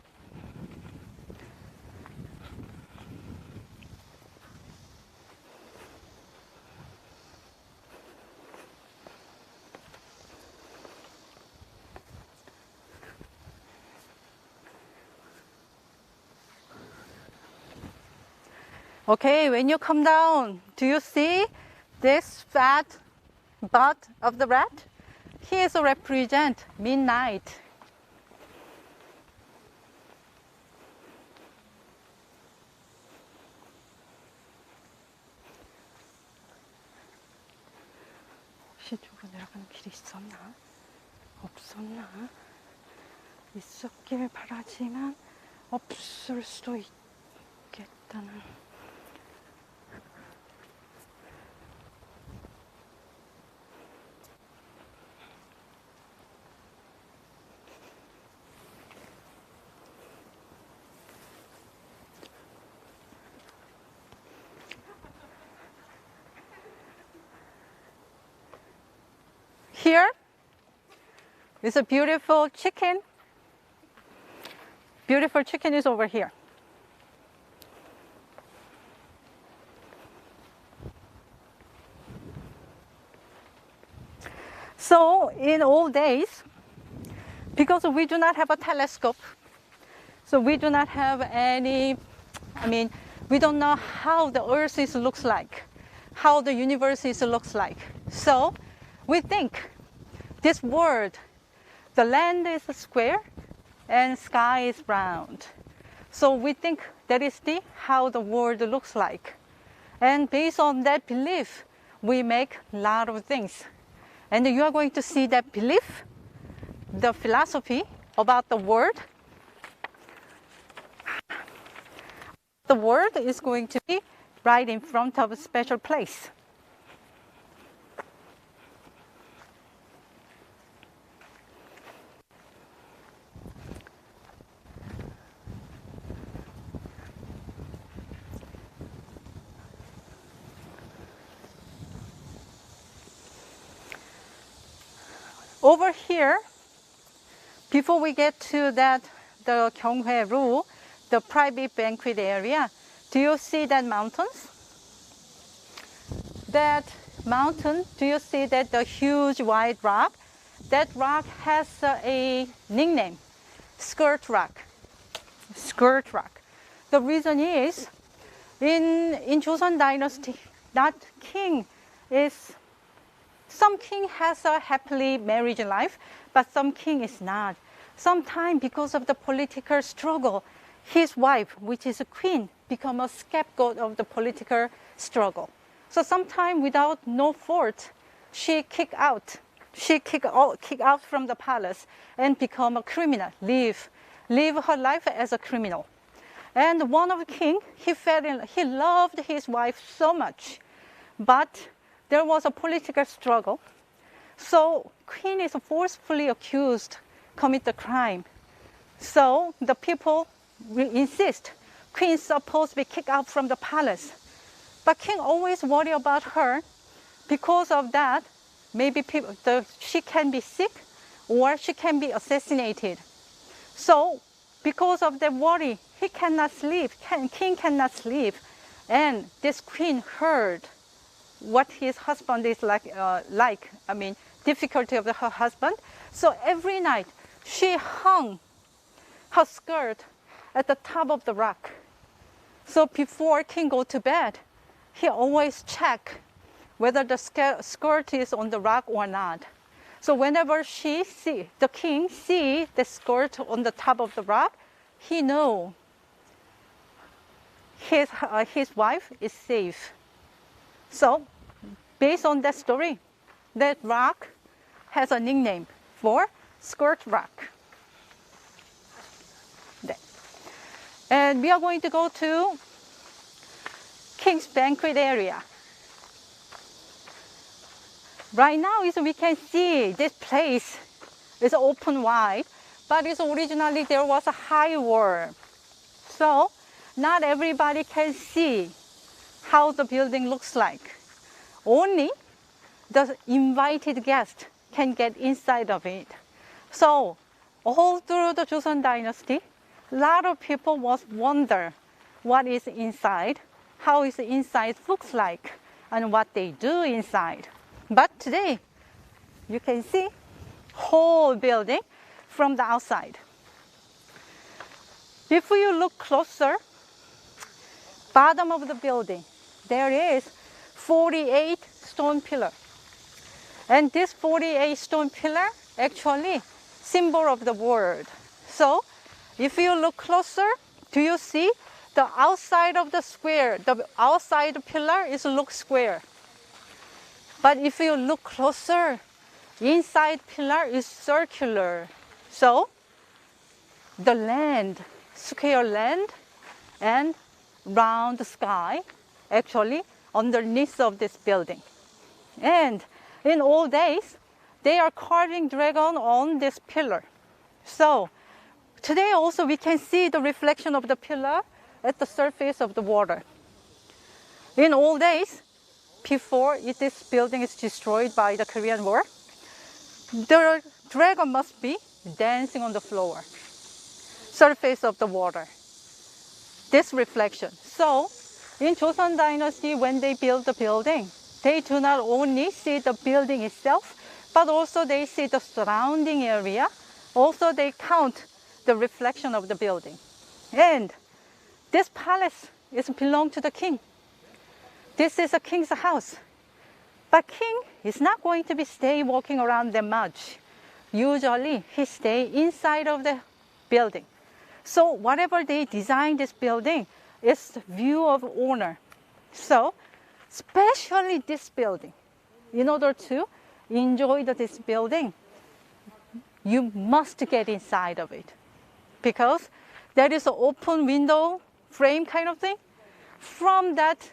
Okay, when you come down, do you see this fat butt of the rat? He is represent midnight. 혹시 쪽으로 내려가는 길이 있었나? 없었나? 있었길 바라지만 없을 수도 있겠다는. Here is a beautiful chicken. Beautiful chicken is over here. So in old days, because we do not have a telescope, so we do not have any, we don't know how the earth looks like, how the universe looks like. So we think this world, the land is square and sky is round. So we think that is how the world looks like. And based on that belief, we make a lot of things. And you are going to see that belief, the philosophy about the world. The world is going to be right in front of a special place. Over here, before we get to that, the Gyeonghwaeru, the private banquet area, do you see that mountains? That mountain, do you see that the huge white rock? That rock has a nickname, Skirt Rock. Skirt Rock. The reason is, in Joseon Dynasty, that king is, some king has a happily marriage life, but some king is not. Sometimes because of the political struggle, his wife, which is a queen, become a scapegoat of the political struggle. So sometimes without no fault, she kick out. She kick out from the palace and become a criminal, live her life as a criminal. And one of the king, he loved his wife so much, but there was a political struggle. So queen is forcefully accused, commit the crime. So the people insist queen is supposed to be kicked out from the palace. But king always worry about her. Because of that, maybe she can be sick or she can be assassinated. So because of the worry, he cannot sleep, king cannot sleep. And this queen heard what his husband is like, difficulty of her husband. So every night she hung her skirt at the top of the rock. So before king go to bed, he always check whether the skirt is on the rock or not. So whenever the king see the skirt on the top of the rock, he know his wife is safe. So based on that story, that rock has a nickname for skirt rock. And we are going to go to King's banquet area. Right now we can see this place is open wide, but originally there was a high wall. So not everybody can see how the building looks like. Only the invited guest can get inside of it. So all through the Joseon dynasty, a lot of people wonder what is inside, how is the inside looks like, and what they do inside. But today, you can see whole building from the outside. If you look closer, bottom of the building, there is 48 stone pillar. And this 48 stone pillar actually symbol of the world. So if you look closer, do you see the outside of the square, the outside pillar looks square. But if you look closer, inside pillar is circular. So the land, square land and round sky actually underneath of this building. And in old days, they are carving dragon on this pillar. So today also we can see the reflection of the pillar at the surface of the water. In old days, before this building is destroyed by the Korean War, the dragon must be dancing on the floor, surface of the water. This reflection. So in Joseon dynasty, when they build the building, they do not only see the building itself, but also they see the surrounding area. Also they count the reflection of the building. And this palace belongs to the king. This is a king's house. But king is not going to stay walking around that much. Usually he stay inside of the building. So whatever they design this building is the view of owner. So especially this building, in order to enjoy this building, you must get inside of it. Because there is an open window frame kind of thing. From that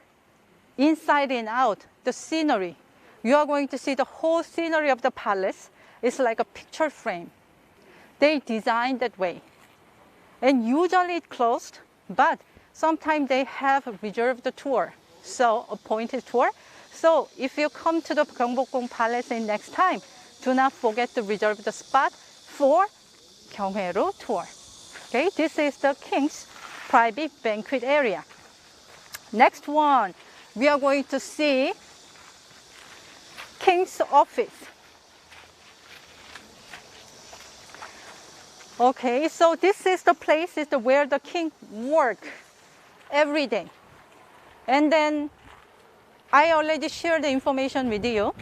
inside and out, the scenery, you are going to see the whole scenery of the palace. It's like a picture frame. They designed that way. And usually it's closed, but sometimes they have reserved the tour, so appointed tour. So if you come to the Gyeonbokgung Palace next time, do not forget to reserve the spot for Gyeonghaeru tour. Okay, this is the king's private banquet area. Next one, we are going to see king's office. Okay, so this is the place where the king work every day. And then I already shared the information with you.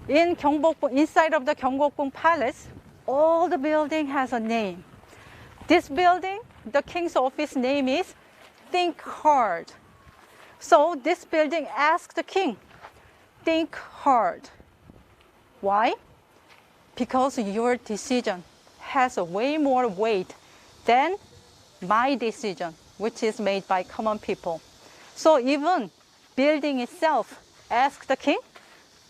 In Gyeongbokgung, inside of the Gyeongbokgung Palace, all the building has a name. This building, the king's office name is Think Hard. So this building asked the king, think hard. Why? Because your decision has a way more weight than my decision, which is made by common people. So even building itself asks the king,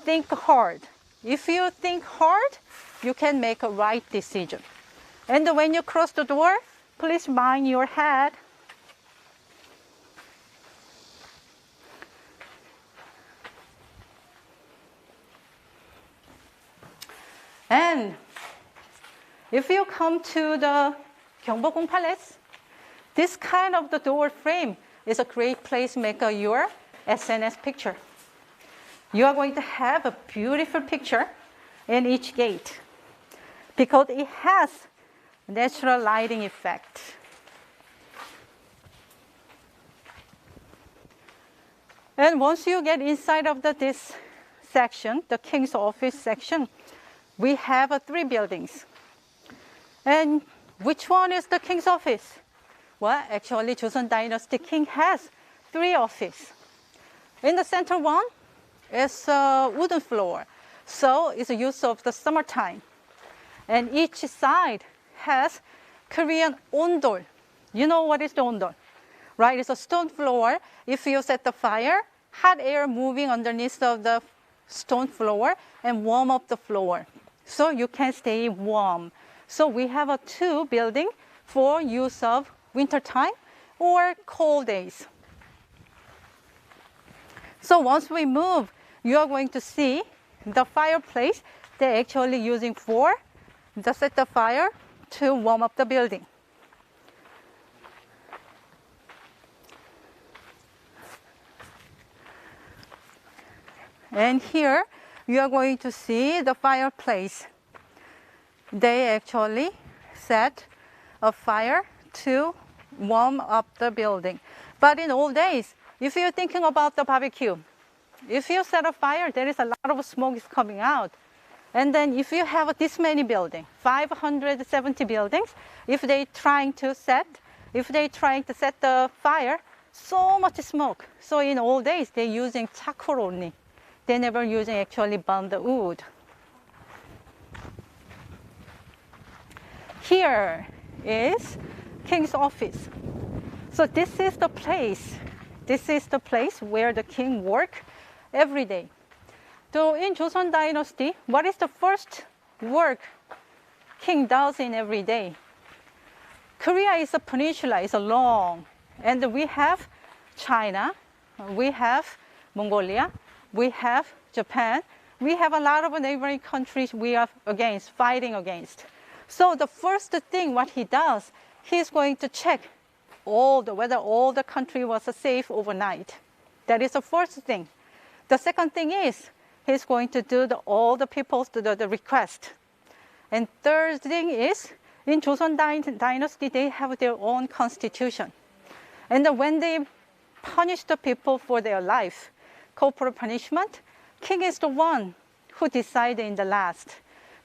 think hard. If you think hard, you can make a right decision. And when you cross the door, please mind your head. And if you come to the Gyeongbokgung Palace, this kind of the door frame is a great place to make your SNS picture. You are going to have a beautiful picture in each gate because it has natural lighting effect. And once you get inside of this section, the King's Office section, we have 3 buildings. And which one is the King's Office? Well, actually, Joseon Dynasty King has 3 offices. In the center one is a wooden floor, so it's a use of the summertime. And each side has Korean ondol. You know what is the ondol, right? It's a stone floor. If you set the fire, hot air moving underneath of the stone floor and warm up the floor, so you can stay warm. So we have 2 buildings for use of winter time or cold days. So once we move, you are going to see the fireplace they're actually using for the set the fire to warm up the building. And here you are going to see the fireplace. They actually set a fire to warm up the building. But in old days, if you're thinking about the barbecue, if you set a fire, there is a lot of smoke is coming out. And then if you have this many buildings, 570 buildings, if they're trying to set the fire, so much smoke. So in old days, they're using charcoal only. They never using actually burn the wood. Here is King's office. So this is the place. This is the place where the king work every day. So in Joseon Dynasty, what is the first work king does in every day? Korea is a peninsula, it's a long, and we have China, we have Mongolia, we have Japan, we have a lot of neighboring countries we are fighting against. So the first thing what he does, he's going to check whether all the country was safe overnight. That is the first thing. The second thing is he's going to do all the people's the request. And third thing is in Joseon Dynasty they have their own constitution. And when they punish the people for their life, corporal punishment, king is the one who decided in the last,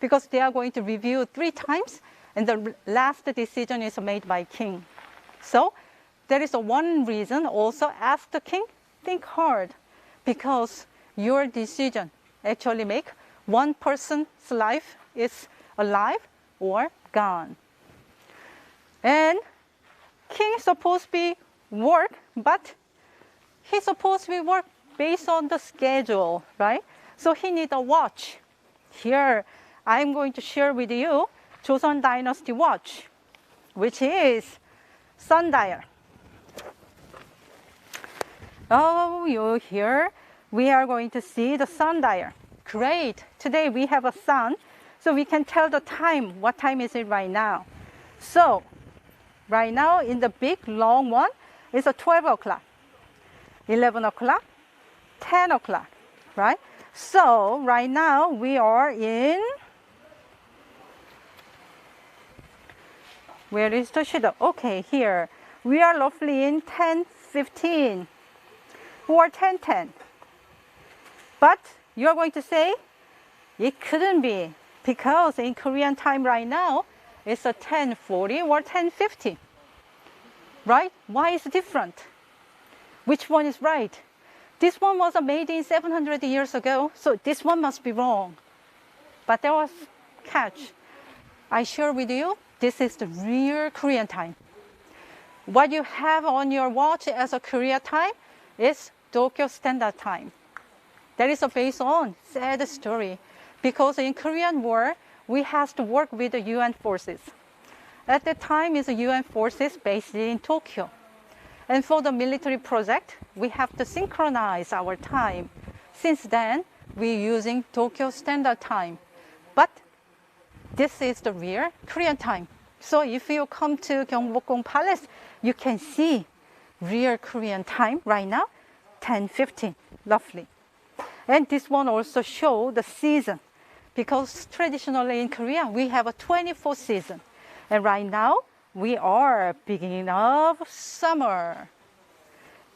because they are going to review 3 times and the last decision is made by king. So there is one reason also ask the king, think hard, because your decision actually make one person's life is alive or gone. And king is supposed to be work, but he's supposed to be work based on the schedule, right? So he needs a watch. Here, I'm going to share with you Joseon Dynasty watch, which is sundial. Oh, here we are going to see the sundial. Great. Today we have a sun, so we can tell the time. What time is it right now? So, right now in the big long one, it's 12 o'clock, 11 o'clock, 10 o'clock, right? So, right now we are in, where is the shadow? Okay, here. We are roughly in 10:15 or 10:10. But you're going to say, it couldn't be, because in Korean time right now, it's 10:40 or 10:50, right? Why is it different? Which one is right? This one was made in 700 years ago, so this one must be wrong. But there was catch. I share with you, this is the real Korean time. What you have on your watch as a Korea time is Tokyo Standard Time. That is based on sad story, because in Korean War, we have to work with the UN forces. At that time, is the UN forces based in Tokyo. And for the military project, we have to synchronize our time. Since then, we're using Tokyo Standard Time. But this is the real Korean time. So if you come to Gyeonbokgung Palace, you can see real Korean time right now, 10:15, roughly. And this one also shows the season, because traditionally in Korea, we have a 24 season. And right now, we are beginning of summer.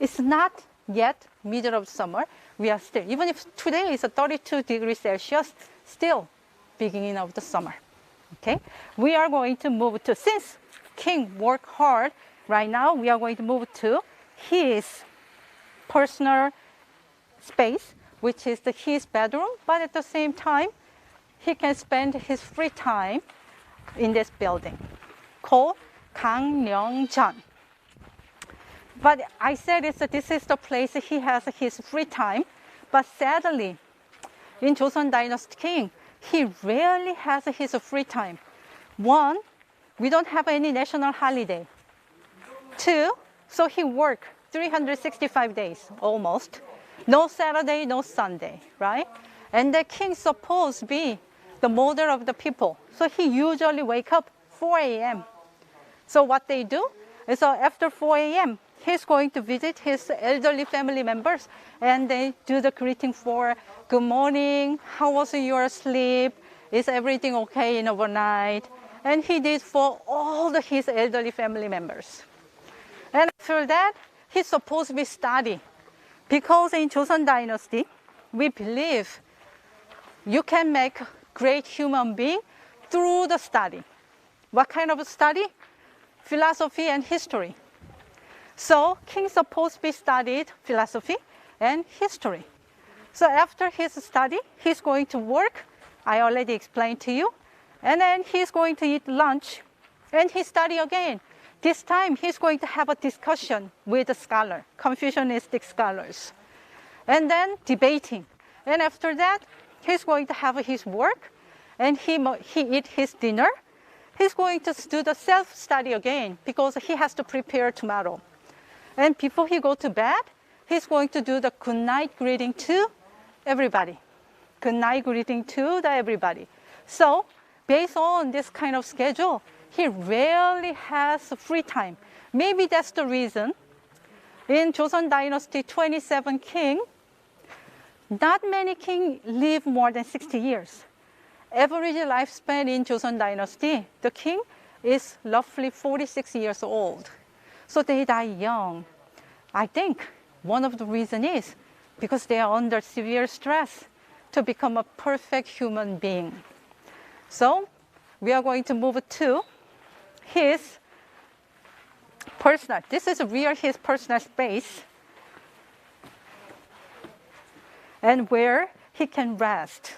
It's not yet middle of summer. We are still, even if today is a 32 degrees Celsius, still beginning of the summer. Okay, we are going to move to, since King worked hard, right now we are going to move to his personal space, which is his bedroom, but at the same time, he can spend his free time in this building called Gyeongbokgung. But I said this is the place he has his free time, but sadly, in Joseon Dynasty King, he rarely has his free time. One, we don't have any national holiday. Two, so he works 365 days almost. No Saturday, no Sunday, right? And the king supposed to be the mother of the people. So he usually wake up 4 a.m. So what they do is after 4 a.m., he's going to visit his elderly family members and they do the greeting for good morning, how was your sleep, is everything okay in overnight? And he did for all his elderly family members. And after that, he's supposed to be study. Because in Joseon Dynasty, we believe you can make a great human being through the study. What kind of study? Philosophy and history. So king supposed to be studied philosophy and history. So after his study, he's going to work. I already explained to you. And then he's going to eat lunch and he study again. This time he's going to have a discussion with a scholar, Confucianistic scholars. And then debating. And after that, he's going to have his work and he eat his dinner. He's going to do the self-study again because he has to prepare tomorrow. And before he go to bed, he's going to do the good night greeting to everybody. Good night greeting to everybody. So based on this kind of schedule, he rarely has free time. Maybe that's the reason in Joseon Dynasty 27 king, not many kings live more than 60 years. Average lifespan in Joseon Dynasty, the king is roughly 46 years old. So they die young. I think one of the reasons is because they are under severe stress to become a perfect human being. So we are going to move to his personal, this is his personal space and where he can rest.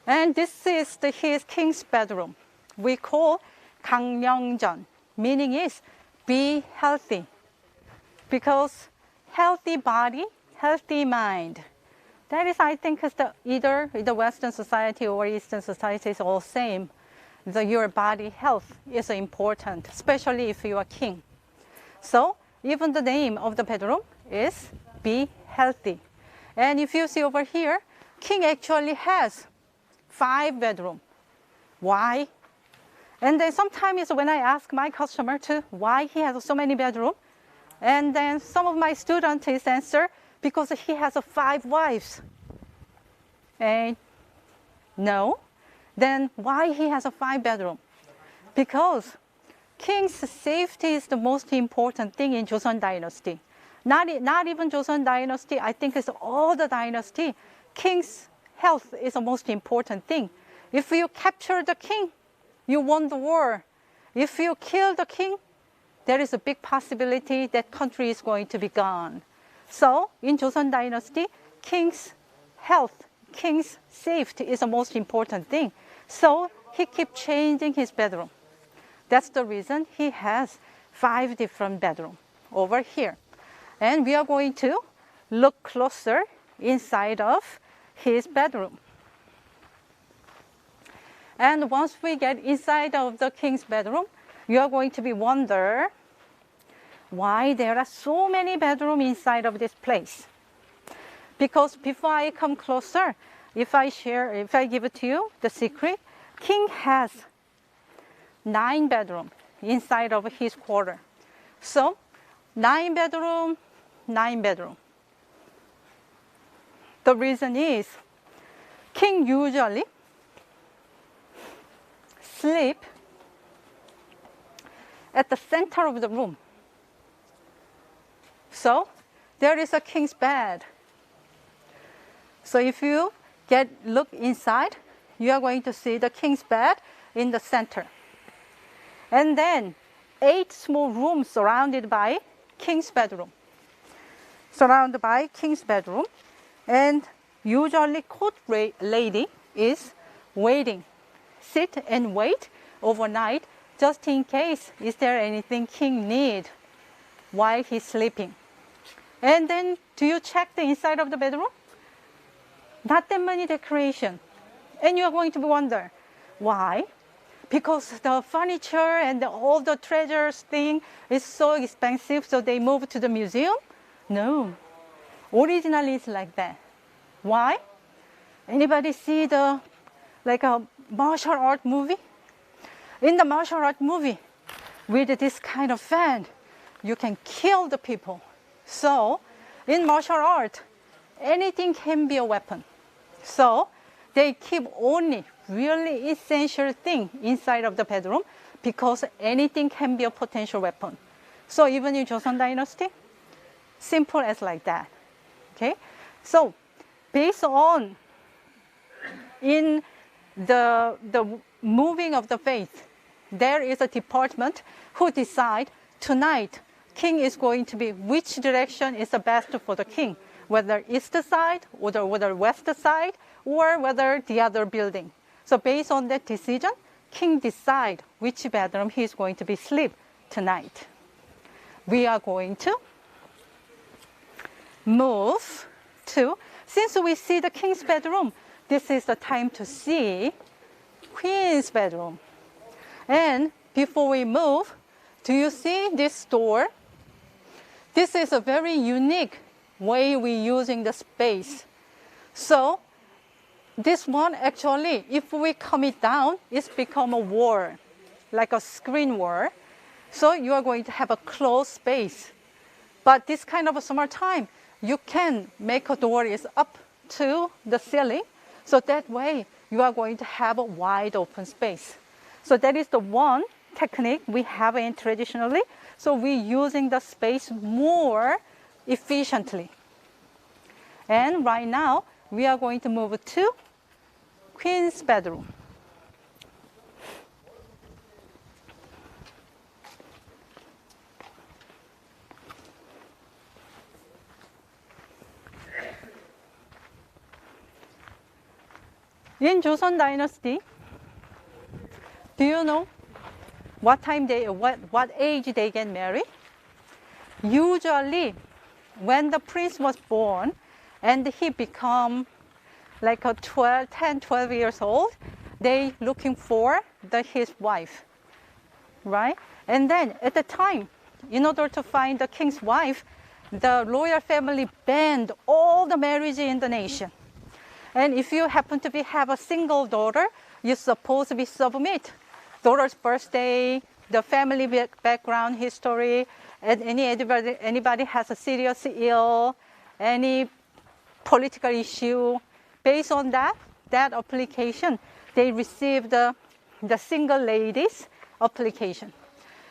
And this is his king's bedroom. We call Gyeongbokgung, meaning is be healthy. Because healthy body, healthy mind. That is, I think, is either the Western society or Eastern society is all same. Your body health is important, especially if you are king. So even the name of the bedroom is be healthy. And if you see over here, king actually has 5 bedrooms. Why? And then sometimes when I ask my customer why he has so many bedrooms, and then some of my students answer because he has 5 wives. And no, then why he has 5 bedrooms? Because king's safety is the most important thing in Joseon Dynasty. Not even Joseon Dynasty, I think it's all the dynasty. King's health is the most important thing. If you capture the king, you won the war. If you kill the king, there is a big possibility that country is going to be gone. So in Joseon Dynasty, king's health, king's safety is the most important thing. So he keeps changing his bedroom. That's the reason he has 5 different bedrooms over here. And we are going to look closer inside of his bedroom. And once we get inside of the king's bedroom, you are going to be wonder why there are so many bedrooms inside of this place. Because before I come closer, if I give it to you, the secret, king has 9 bedrooms. inside of his quarter. So 9 bedroom, 9 bedroom. The reason is king usually sleep at the center of the room. So there is a king's bed. So if you look inside, you are going to see the king's bed in the center. And then 8 small rooms surrounded by king's bedroom. Surrounded by king's bedroom. And usually court lady is waiting, sit and wait overnight just in case is there anything king need while he's sleeping. And then do you check the inside of the bedroom? Not that many decoration. And you are going to wonder, why? Because the furniture and all the treasures thing is so expensive, so they moved to the museum? No. Originally it's like that. Why? Anybody see like a martial art movie? In the martial art movie, with this kind of fan, you can kill the people. So in martial art, anything can be a weapon. So they keep only really essential thing inside of the bedroom because anything can be a potential weapon. So even in Joseon Dynasty, simple as like that. Okay? So based on in the moving of the faith, there is a department who decide tonight king is going to be which direction is the best for the king, whether east side or whether west side or whether the other building. So based on that decision, king decide which bedroom he is going to be sleep tonight. We are going to move to, since we see the king's bedroom, this is the time to see queen's bedroom. And before we move, do you see this door? This is a very unique way we're using the space. So this one actually, if we come it down, it's become a wall, like a screen wall. So you are going to have a closed space. But this kind of a summertime, you can make a door is up to the ceiling. So that way you are going to have a wide open space. So that is the one technique we have in traditionally. So we're using the space more efficiently. And right now, we are going to move to queen's bedroom. In Joseon Dynasty, do you know what age they get married? Usually, when the prince was born and he become like a 10, 12 years old, they looking for his wife, right? And then at the time, in order to find the king's wife, the royal family banned all the marriage in the nation. And if you happen to have a single daughter, you're supposed to be submit daughter's birthday, the family background history, and anybody has a serious ill, any political issue. Based on that application, they received the single ladies application.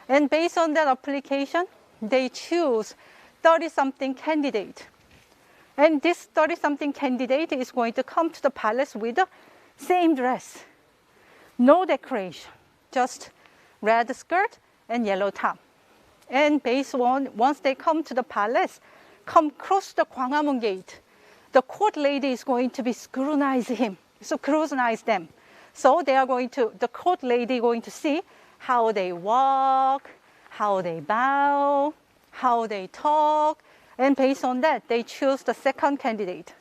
And based on that application, they choose 30-something candidate. And this 30-something candidate is going to come to the palace with the same dress. No decoration, just red skirt and yellow top. And based on, once they come to the palace, come cross the Gwanghwamun gate, the court lady is going to be scrutinize them. So they are going to, the court lady going to see how they walk, how they bow, how they talk, and based on that, they choose the second candidate.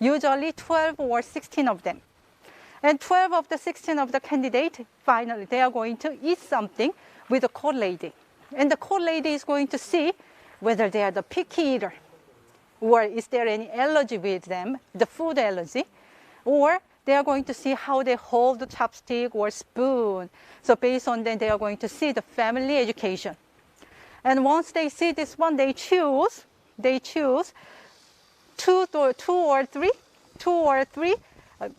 Usually 12 or 16 of them. And 12 of the 16 of the candidate, finally, they are going to eat something with the court lady. And the court lady is going to see whether they are the picky eater, or is there any allergy with them, the food allergy, or they are going to see how they hold the chopstick or spoon. So based on that, they are going to see the family education. And once they see this one, they choose two or three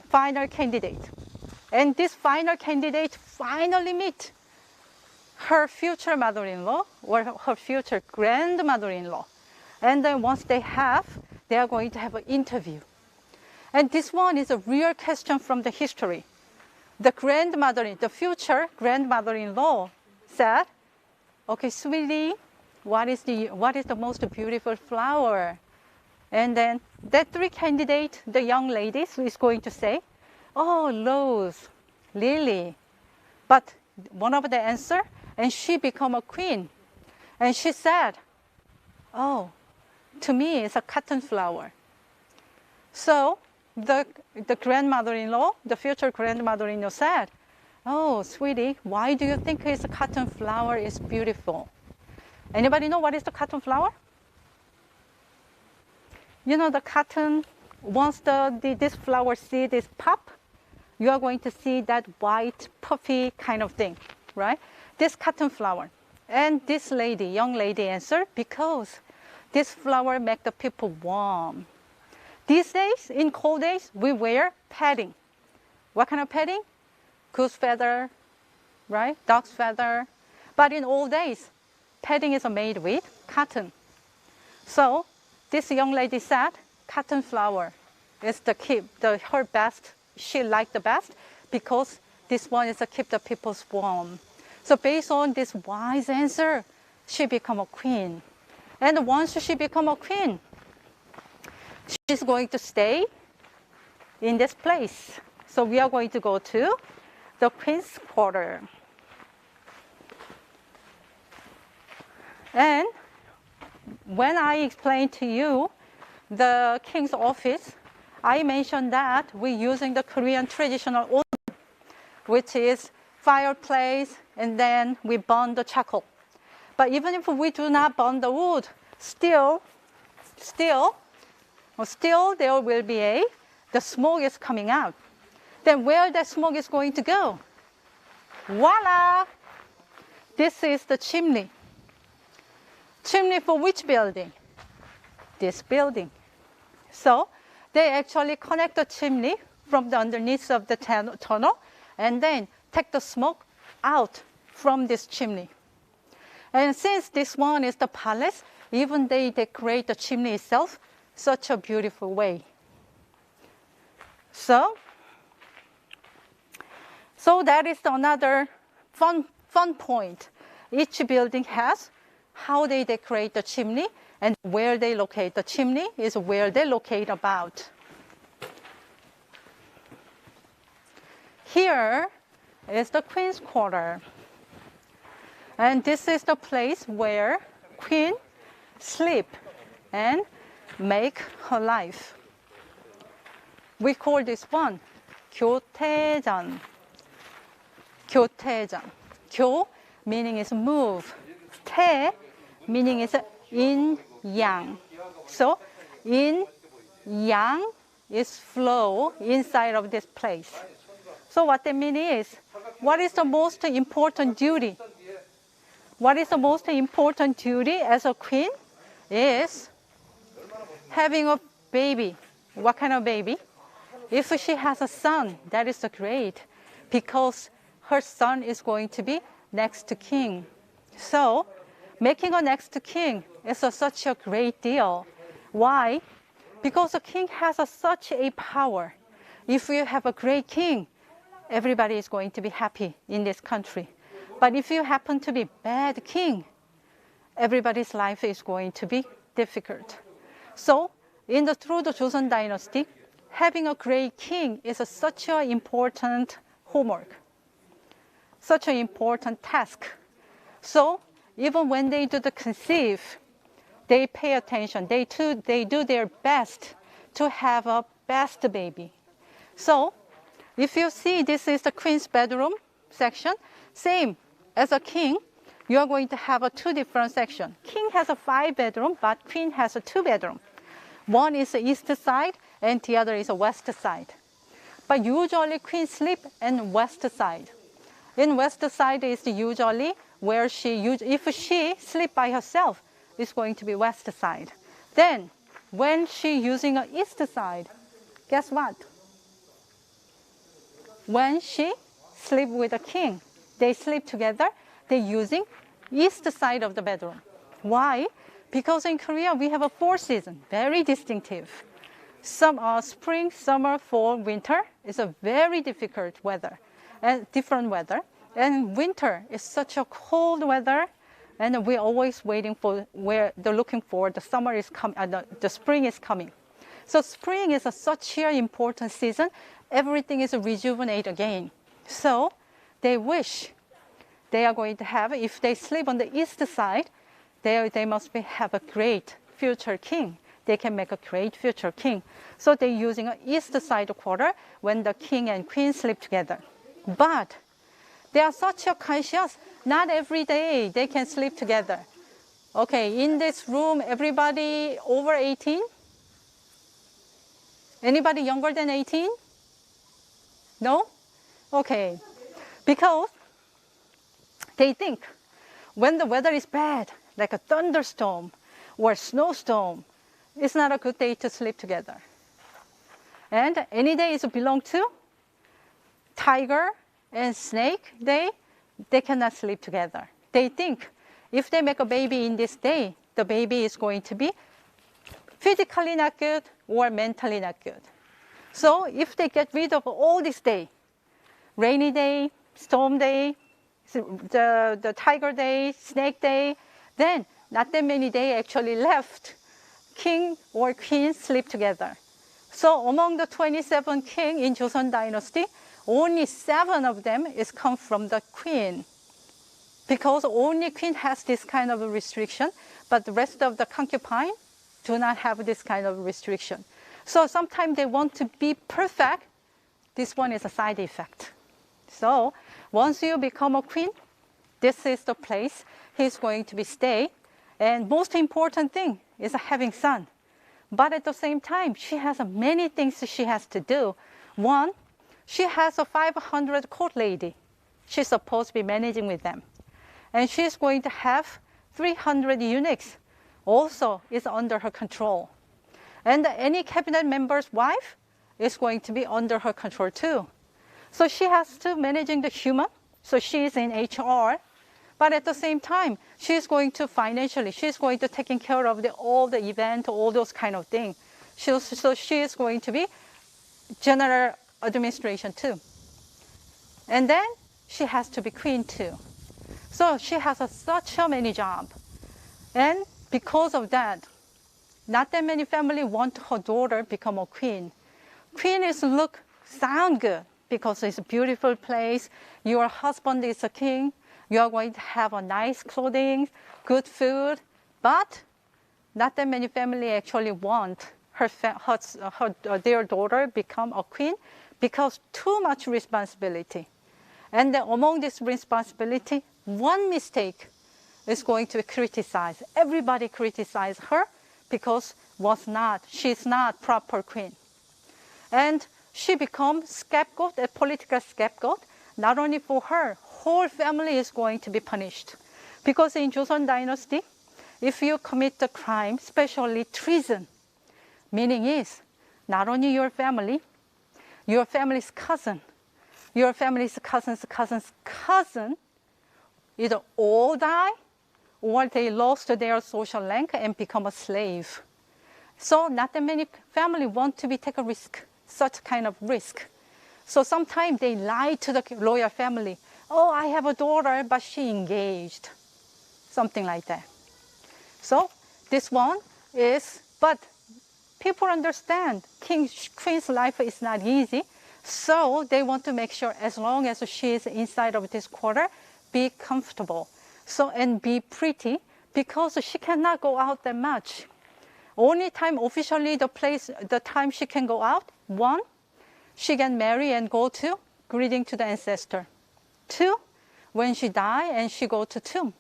final candidates. And this final candidate finally meet her future mother-in-law or her future grandmother-in-law. And then once they are going to have an interview. And this one is a real question from the history. The future grandmother-in-law said, okay, sweetie, what is the most beautiful flower? And then that three candidates, the young ladies, is going to say, oh, rose, lily. But one of the answer, and she become a queen. And she said, oh, to me, it's a cotton flower. So the grandmother-in-law, the future grandmother-in-law said, oh, sweetie, why do you think it's a cotton flower is beautiful? Anybody know what is the cotton flower? You know the cotton, once this flower seed is pop, you are going to see that white, puffy kind of thing, right? This cotton flower. And this lady, young lady answered, because this flower make the people warm. These days, in cold days, we wear padding. What kind of padding? Goose feather, right? Dog's feather. But in old days, padding is made with cotton. So this young lady said, cotton flower is her best. She liked the best because this one is to keep the people warm. So based on this wise answer, she become a queen. And once she become a queen, she's going to stay in this place. So we are going to go to the Queen's Quarter. And when I explained to you the king's office, I mentioned that we're using the Korean traditional oven, which is fireplace, and then we burn the charcoal. But even if we do not burn the wood, still there will be the smoke is coming out. Then where that smoke is going to go? Voila! This is the chimney. Chimney for which building? This building. So they actually connect the chimney from the underneath of the tunnel and then take the smoke out from this chimney. And since this one is the palace, even they decorate the chimney itself such a beautiful way. So that is another fun point. Each building has how they decorate the chimney, and where they locate the chimney is where they locate about. Here is the Queen's Quarter. And this is the place where Queen sleep and make her life. We call this one 교태전. 교태전. 교 meaning is move. 태 meaning is yin yang. So yin yang is flow inside of this place. So what that means is, what is the most important duty? What is the most important duty as a queen? Is having a baby. What kind of baby? If she has a son, that is great, because her son is going to be next to king. So making a next king is such a great deal. Why? Because the king has such a power. If you have a great king, everybody is going to be happy in this country. But if you happen to be bad king, everybody's life is going to be difficult. So through the Joseon dynasty, having a great king is such an important homework, such an important task. So even when they do the conceive, they pay attention. They do their best to have a best baby. So if you see, this is the queen's bedroom section. Same as a king, you are going to have two different sections. King has 5 bedrooms, but queen has 2 bedrooms. One is the east side, and the other is the west side. But usually queen sleep in west side. In west side is usually where if she sleep by herself, it's going to be west side. Then when she using a east side, guess what? When she sleep with a king, they sleep together, they're using east side of the bedroom. Why? Because in Korea we have a 4 season, very distinctive. Spring, summer, fall, winter is a very difficult weather and different weather. And winter is such a cold weather, and we're always waiting for looking for the summer is coming, the spring is coming. So spring is such an important season. Everything is rejuvenate again. So they wish they are going to have, if they sleep on the east side, they must have a great future king. They can make a great future king. So they're using an east side quarter when the king and queen sleep together. But they are such a conscious, not every day they can sleep together. Okay, in this room, everybody over 18? Anybody younger than 18? No? Okay. Because they think when the weather is bad, like a thunderstorm or snowstorm, it's not a good day to sleep together. And any day is belong to tiger and snake day, they cannot sleep together. They think if they make a baby in this day, the baby is going to be physically not good or mentally not good. So if they get rid of all this day, rainy day, storm day, the tiger day, snake day, then not that many days actually left. King or queen sleep together. So among the 27 king in Joseon dynasty, only 7 of them is come from the queen. Because only queen has this kind of restriction, but the rest of the concubine do not have this kind of restriction. So sometimes they want to be perfect. This one is a side effect. So once you become a queen, this is the place he's going to be stay. And most important thing is having son. But at the same time, she has many things she has to do. One, she has a 500 court lady. She's supposed to be managing with them. And she's going to have 300 eunuchs. Also is under her control. And any cabinet member's wife is going to be under her control too. So she has to managing the human. So she's in HR. But at the same time, she's going to financially, she's going to taking care of all the event, all those kind of things. So she is going to be general administration too. And then she has to be queen too. So she has such a many jobs. And because of that, not that many family want her daughter become a queen. Queen is sound good because it's a beautiful place. Your husband is a king. You are going to have a nice clothing, good food, but not that many family actually want their daughter become a queen because too much responsibility. And then among this responsibility, one mistake is going to be criticized. Everybody criticize her because she's not proper queen. And she becomes scapegoat, a political scapegoat, not only for her, whole family is going to be punished. Because in Joseon dynasty, if you commit the crime, especially treason, meaning is not only your family's cousin, your family's cousin's cousin's cousin, either all die or they lost their social rank and become a slave. So not that many family want to take a risk, such kind of risk. So sometimes they lie to the royal family. Oh, I have a daughter, but she engaged. Something like that. So this one is, but people understand queen's life is not easy. So they want to make sure as long as she is inside of this quarter, be comfortable. So, and be pretty because she cannot go out that much. Only time officially the time she can go out, 1, she can marry and go to greeting to the ancestor. 2, when she die and she go to tomb.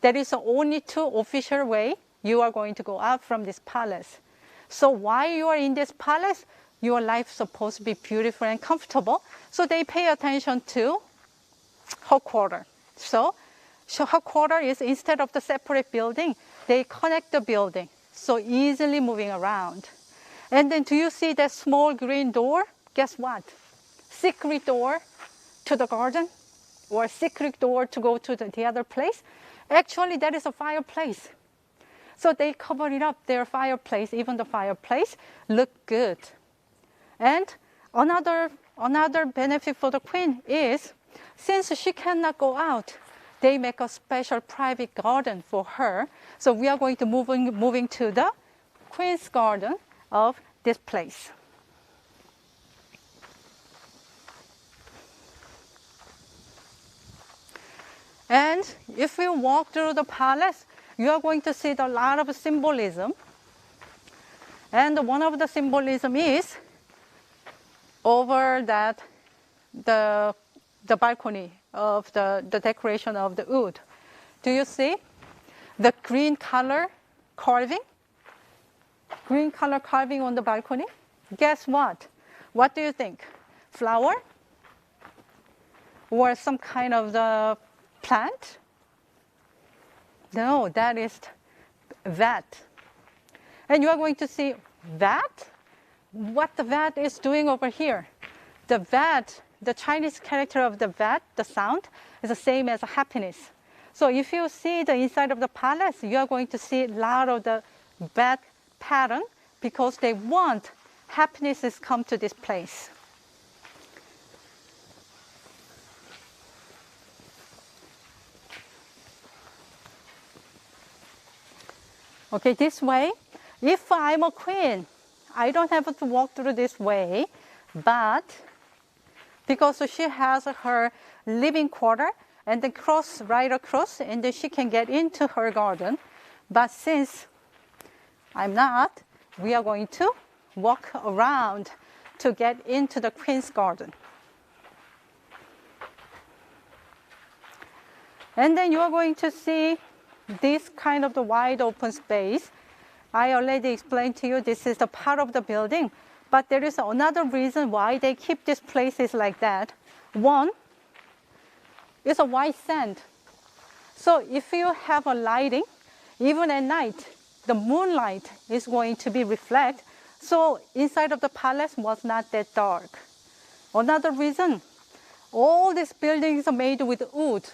That is the only 2 official way you are going to go out from this palace. So while you are in this palace, your life is supposed to be beautiful and comfortable. So they pay attention to hot quarter. So hot quarter is instead of the separate building, they connect the building. So easily moving around. And then do you see that small green door? Guess what? Secret door to the garden or secret door to go to the other place. Actually, that is a fireplace. So they cover it up, their fireplace, even the fireplace look good. And another benefit for the queen is, since she cannot go out, they make a special private garden for her. So we are going to moving to the queen's garden of this place. And if you walk through the palace, you are going to see a lot of symbolism. And one of the symbolism is over that the balcony of the decoration of the wood. Do you see the green color carving? Green color carving on the balcony? Guess what? What do you think? Flower? Or some kind of the plant? No, that is vat. And you are going to see vat. What the vat is doing over here. The vat, the Chinese character of the vat, the sound, is the same as happiness. So if you see the inside of the palace, you are going to see a lot of the vat pattern because they want happiness has come to this place. Okay, this way, if I'm a queen, I don't have to walk through this way, but because she has her living quarter and then cross right across and then she can get into her garden. But since I'm not, we are going to walk around to get into the queen's garden. And then you are going to see this kind of the wide open space. I already explained to you this is the part of the building, but there is another reason why they keep these places like that. One is a white sand. So if you have a lighting, even at night, the moonlight is going to be reflected. So inside of the palace was not that dark. Another reason, all these buildings are made with wood.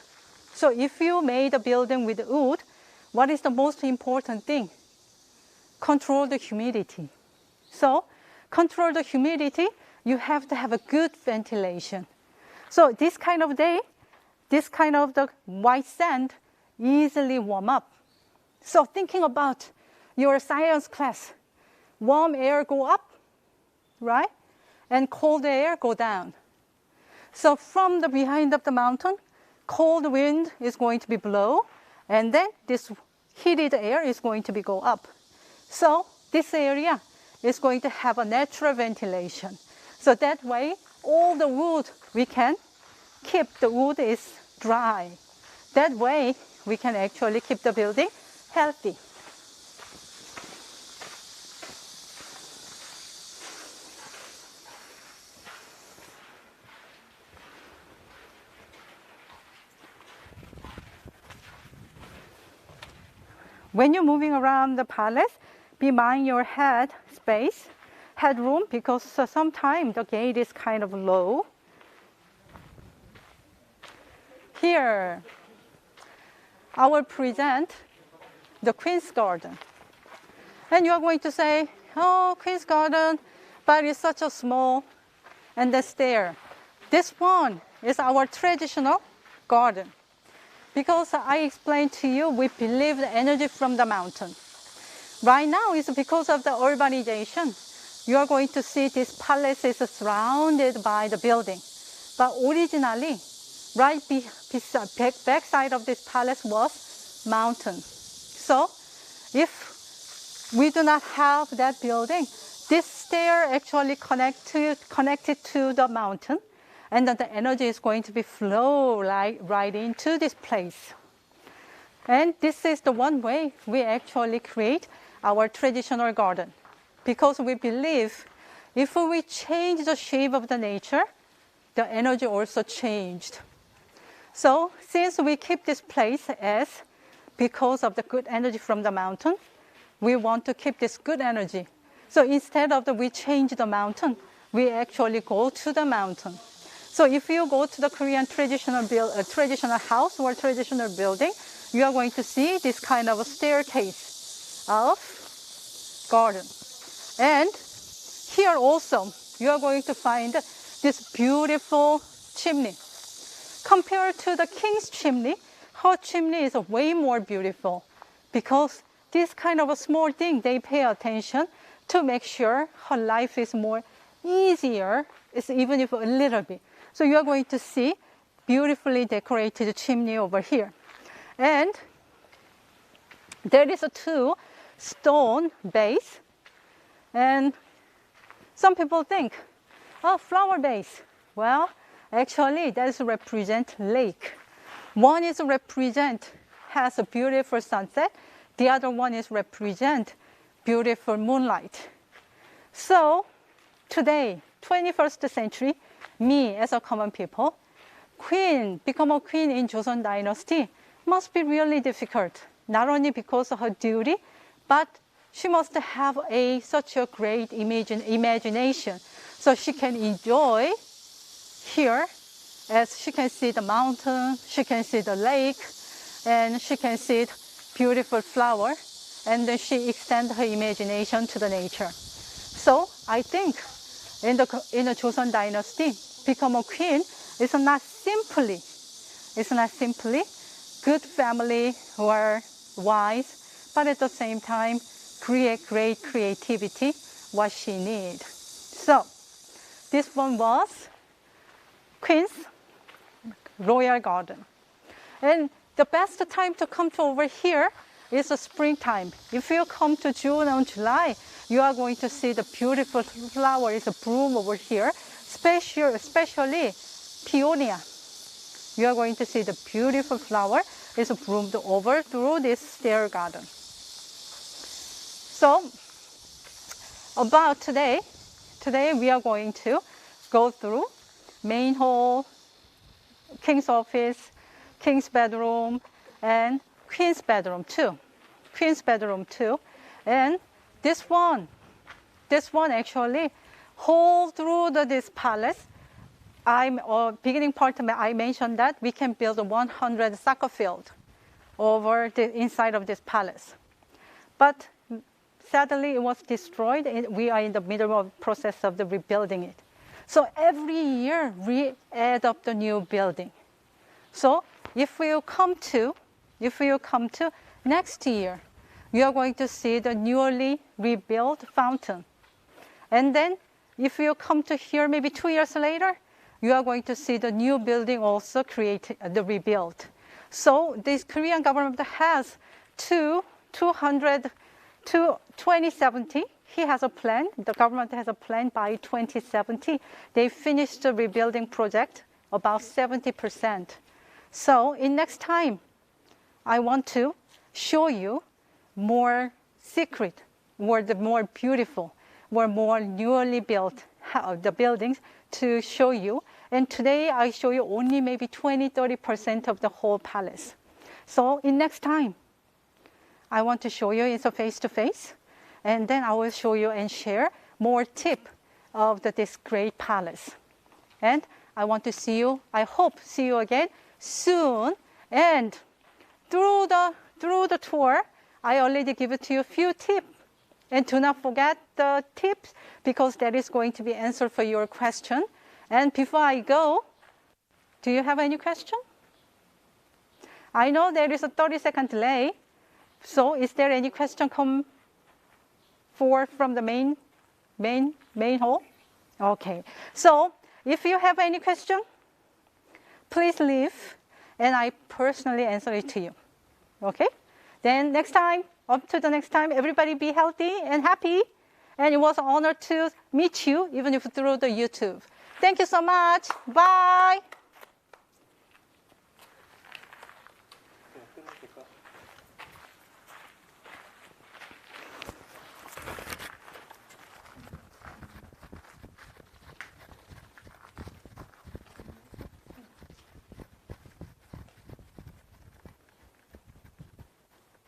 So if you made a building with wood, what is the most important thing? Control the humidity. So control the humidity, you have to have a good ventilation. So this kind of day, this kind of the white sand easily warm up. So thinking about your science class, warm air go up, right? And cold air go down. So from the behind of the mountain, cold wind is going to be blow, and then this heated air is going to be go up. So this area is going to have a natural ventilation. So that way, all the wood, we can keep the wood is dry. That way, we can actually keep the building healthy. When you're moving around the palace, be mind your headroom, because sometimes the gate is kind of low. Here, I will present the Queen's Garden. And you are going to say, oh, Queen's Garden, but it's such a small, and the stair. This one is our traditional garden. Because I explained to you, we believe the energy from the mountain. Right now, it's because of the urbanization. You are going to see this palace is surrounded by the building. But originally, right back side of this palace was mountain. So if we do not have that building, this stair actually connected to the mountain. And then the energy is going to be flow right into this place. And this is the one way we actually create our traditional garden. Because we believe if we change the shape of the nature, the energy also changed. So since we keep this place as because of the good energy from the mountain, we want to keep this good energy. So instead of we change the mountain, we actually go to the mountain. So if you go to the Korean traditional house or traditional building, you are going to see this kind of a staircase of garden. And here also, you are going to find this beautiful chimney. Compared to the king's chimney, her chimney is way more beautiful because this kind of a small thing, they pay attention to make sure her life is more easier, even if a little bit. So you are going to see beautifully decorated chimney over here. And there is a 2 stone base. And some people think, oh, flower base. Well, actually, that is represent lake. One is has a beautiful sunset. The other one is represent beautiful moonlight. So today, 21st century, me as a common people, become a queen in Joseon dynasty must be really difficult. Not only because of her duty, but she must have such a great imagination. So she can enjoy here as she can see the mountain, she can see the lake, and she can see beautiful flower, and then she extends her imagination to the nature. So I think in the Joseon dynasty, become a queen is not simply good family who are wise, but at the same time create great creativity, what she needs. So this one was Queen's Royal Garden. And the best time to come to over here is the springtime. If you come to June and July, you are going to see the beautiful flowers bloom over here, especially peonia. You are going to see the beautiful flower is bloomed over through this stair garden. So about today we are going to go through main hall, king's office, king's bedroom, and queen's bedroom too. And this one actually whole through this palace. Beginning part I mentioned that we can build a 100 soccer field over the inside of this palace. But sadly it was destroyed and we are in the middle of the process of rebuilding it. So every year we add up the new building. So if you come to next year, you are going to see the newly rebuilt fountain. And then if you come to here maybe 2 years later, you are going to see the new building also rebuilt. So this Korean government has 2070. He has a plan. The government has a plan by 2070. They finished the rebuilding project about 70%. So in next time, I want to show you more secret, or the more beautiful, or more newly built the buildings to show you. And today I show you only maybe 20-30% of the whole palace. So in next time, I want to show you it's a face-to-face, and then I will show you and share more tip of this great palace. And I want to see you, I hope see you again soon. And through the tour, I already give it to you a few tips. And do not forget the tips, because that is going to be answer for your question. And before I go, do you have any question? I know there is a 30-second delay. So is there any question come forward from the main hall? Okay. So if you have any question, please leave, and I personally answer it to you. Okay? Then next time, up to the next time, everybody be healthy and happy. And it was an honor to meet you, even if through the YouTube. Thank you so much. Bye.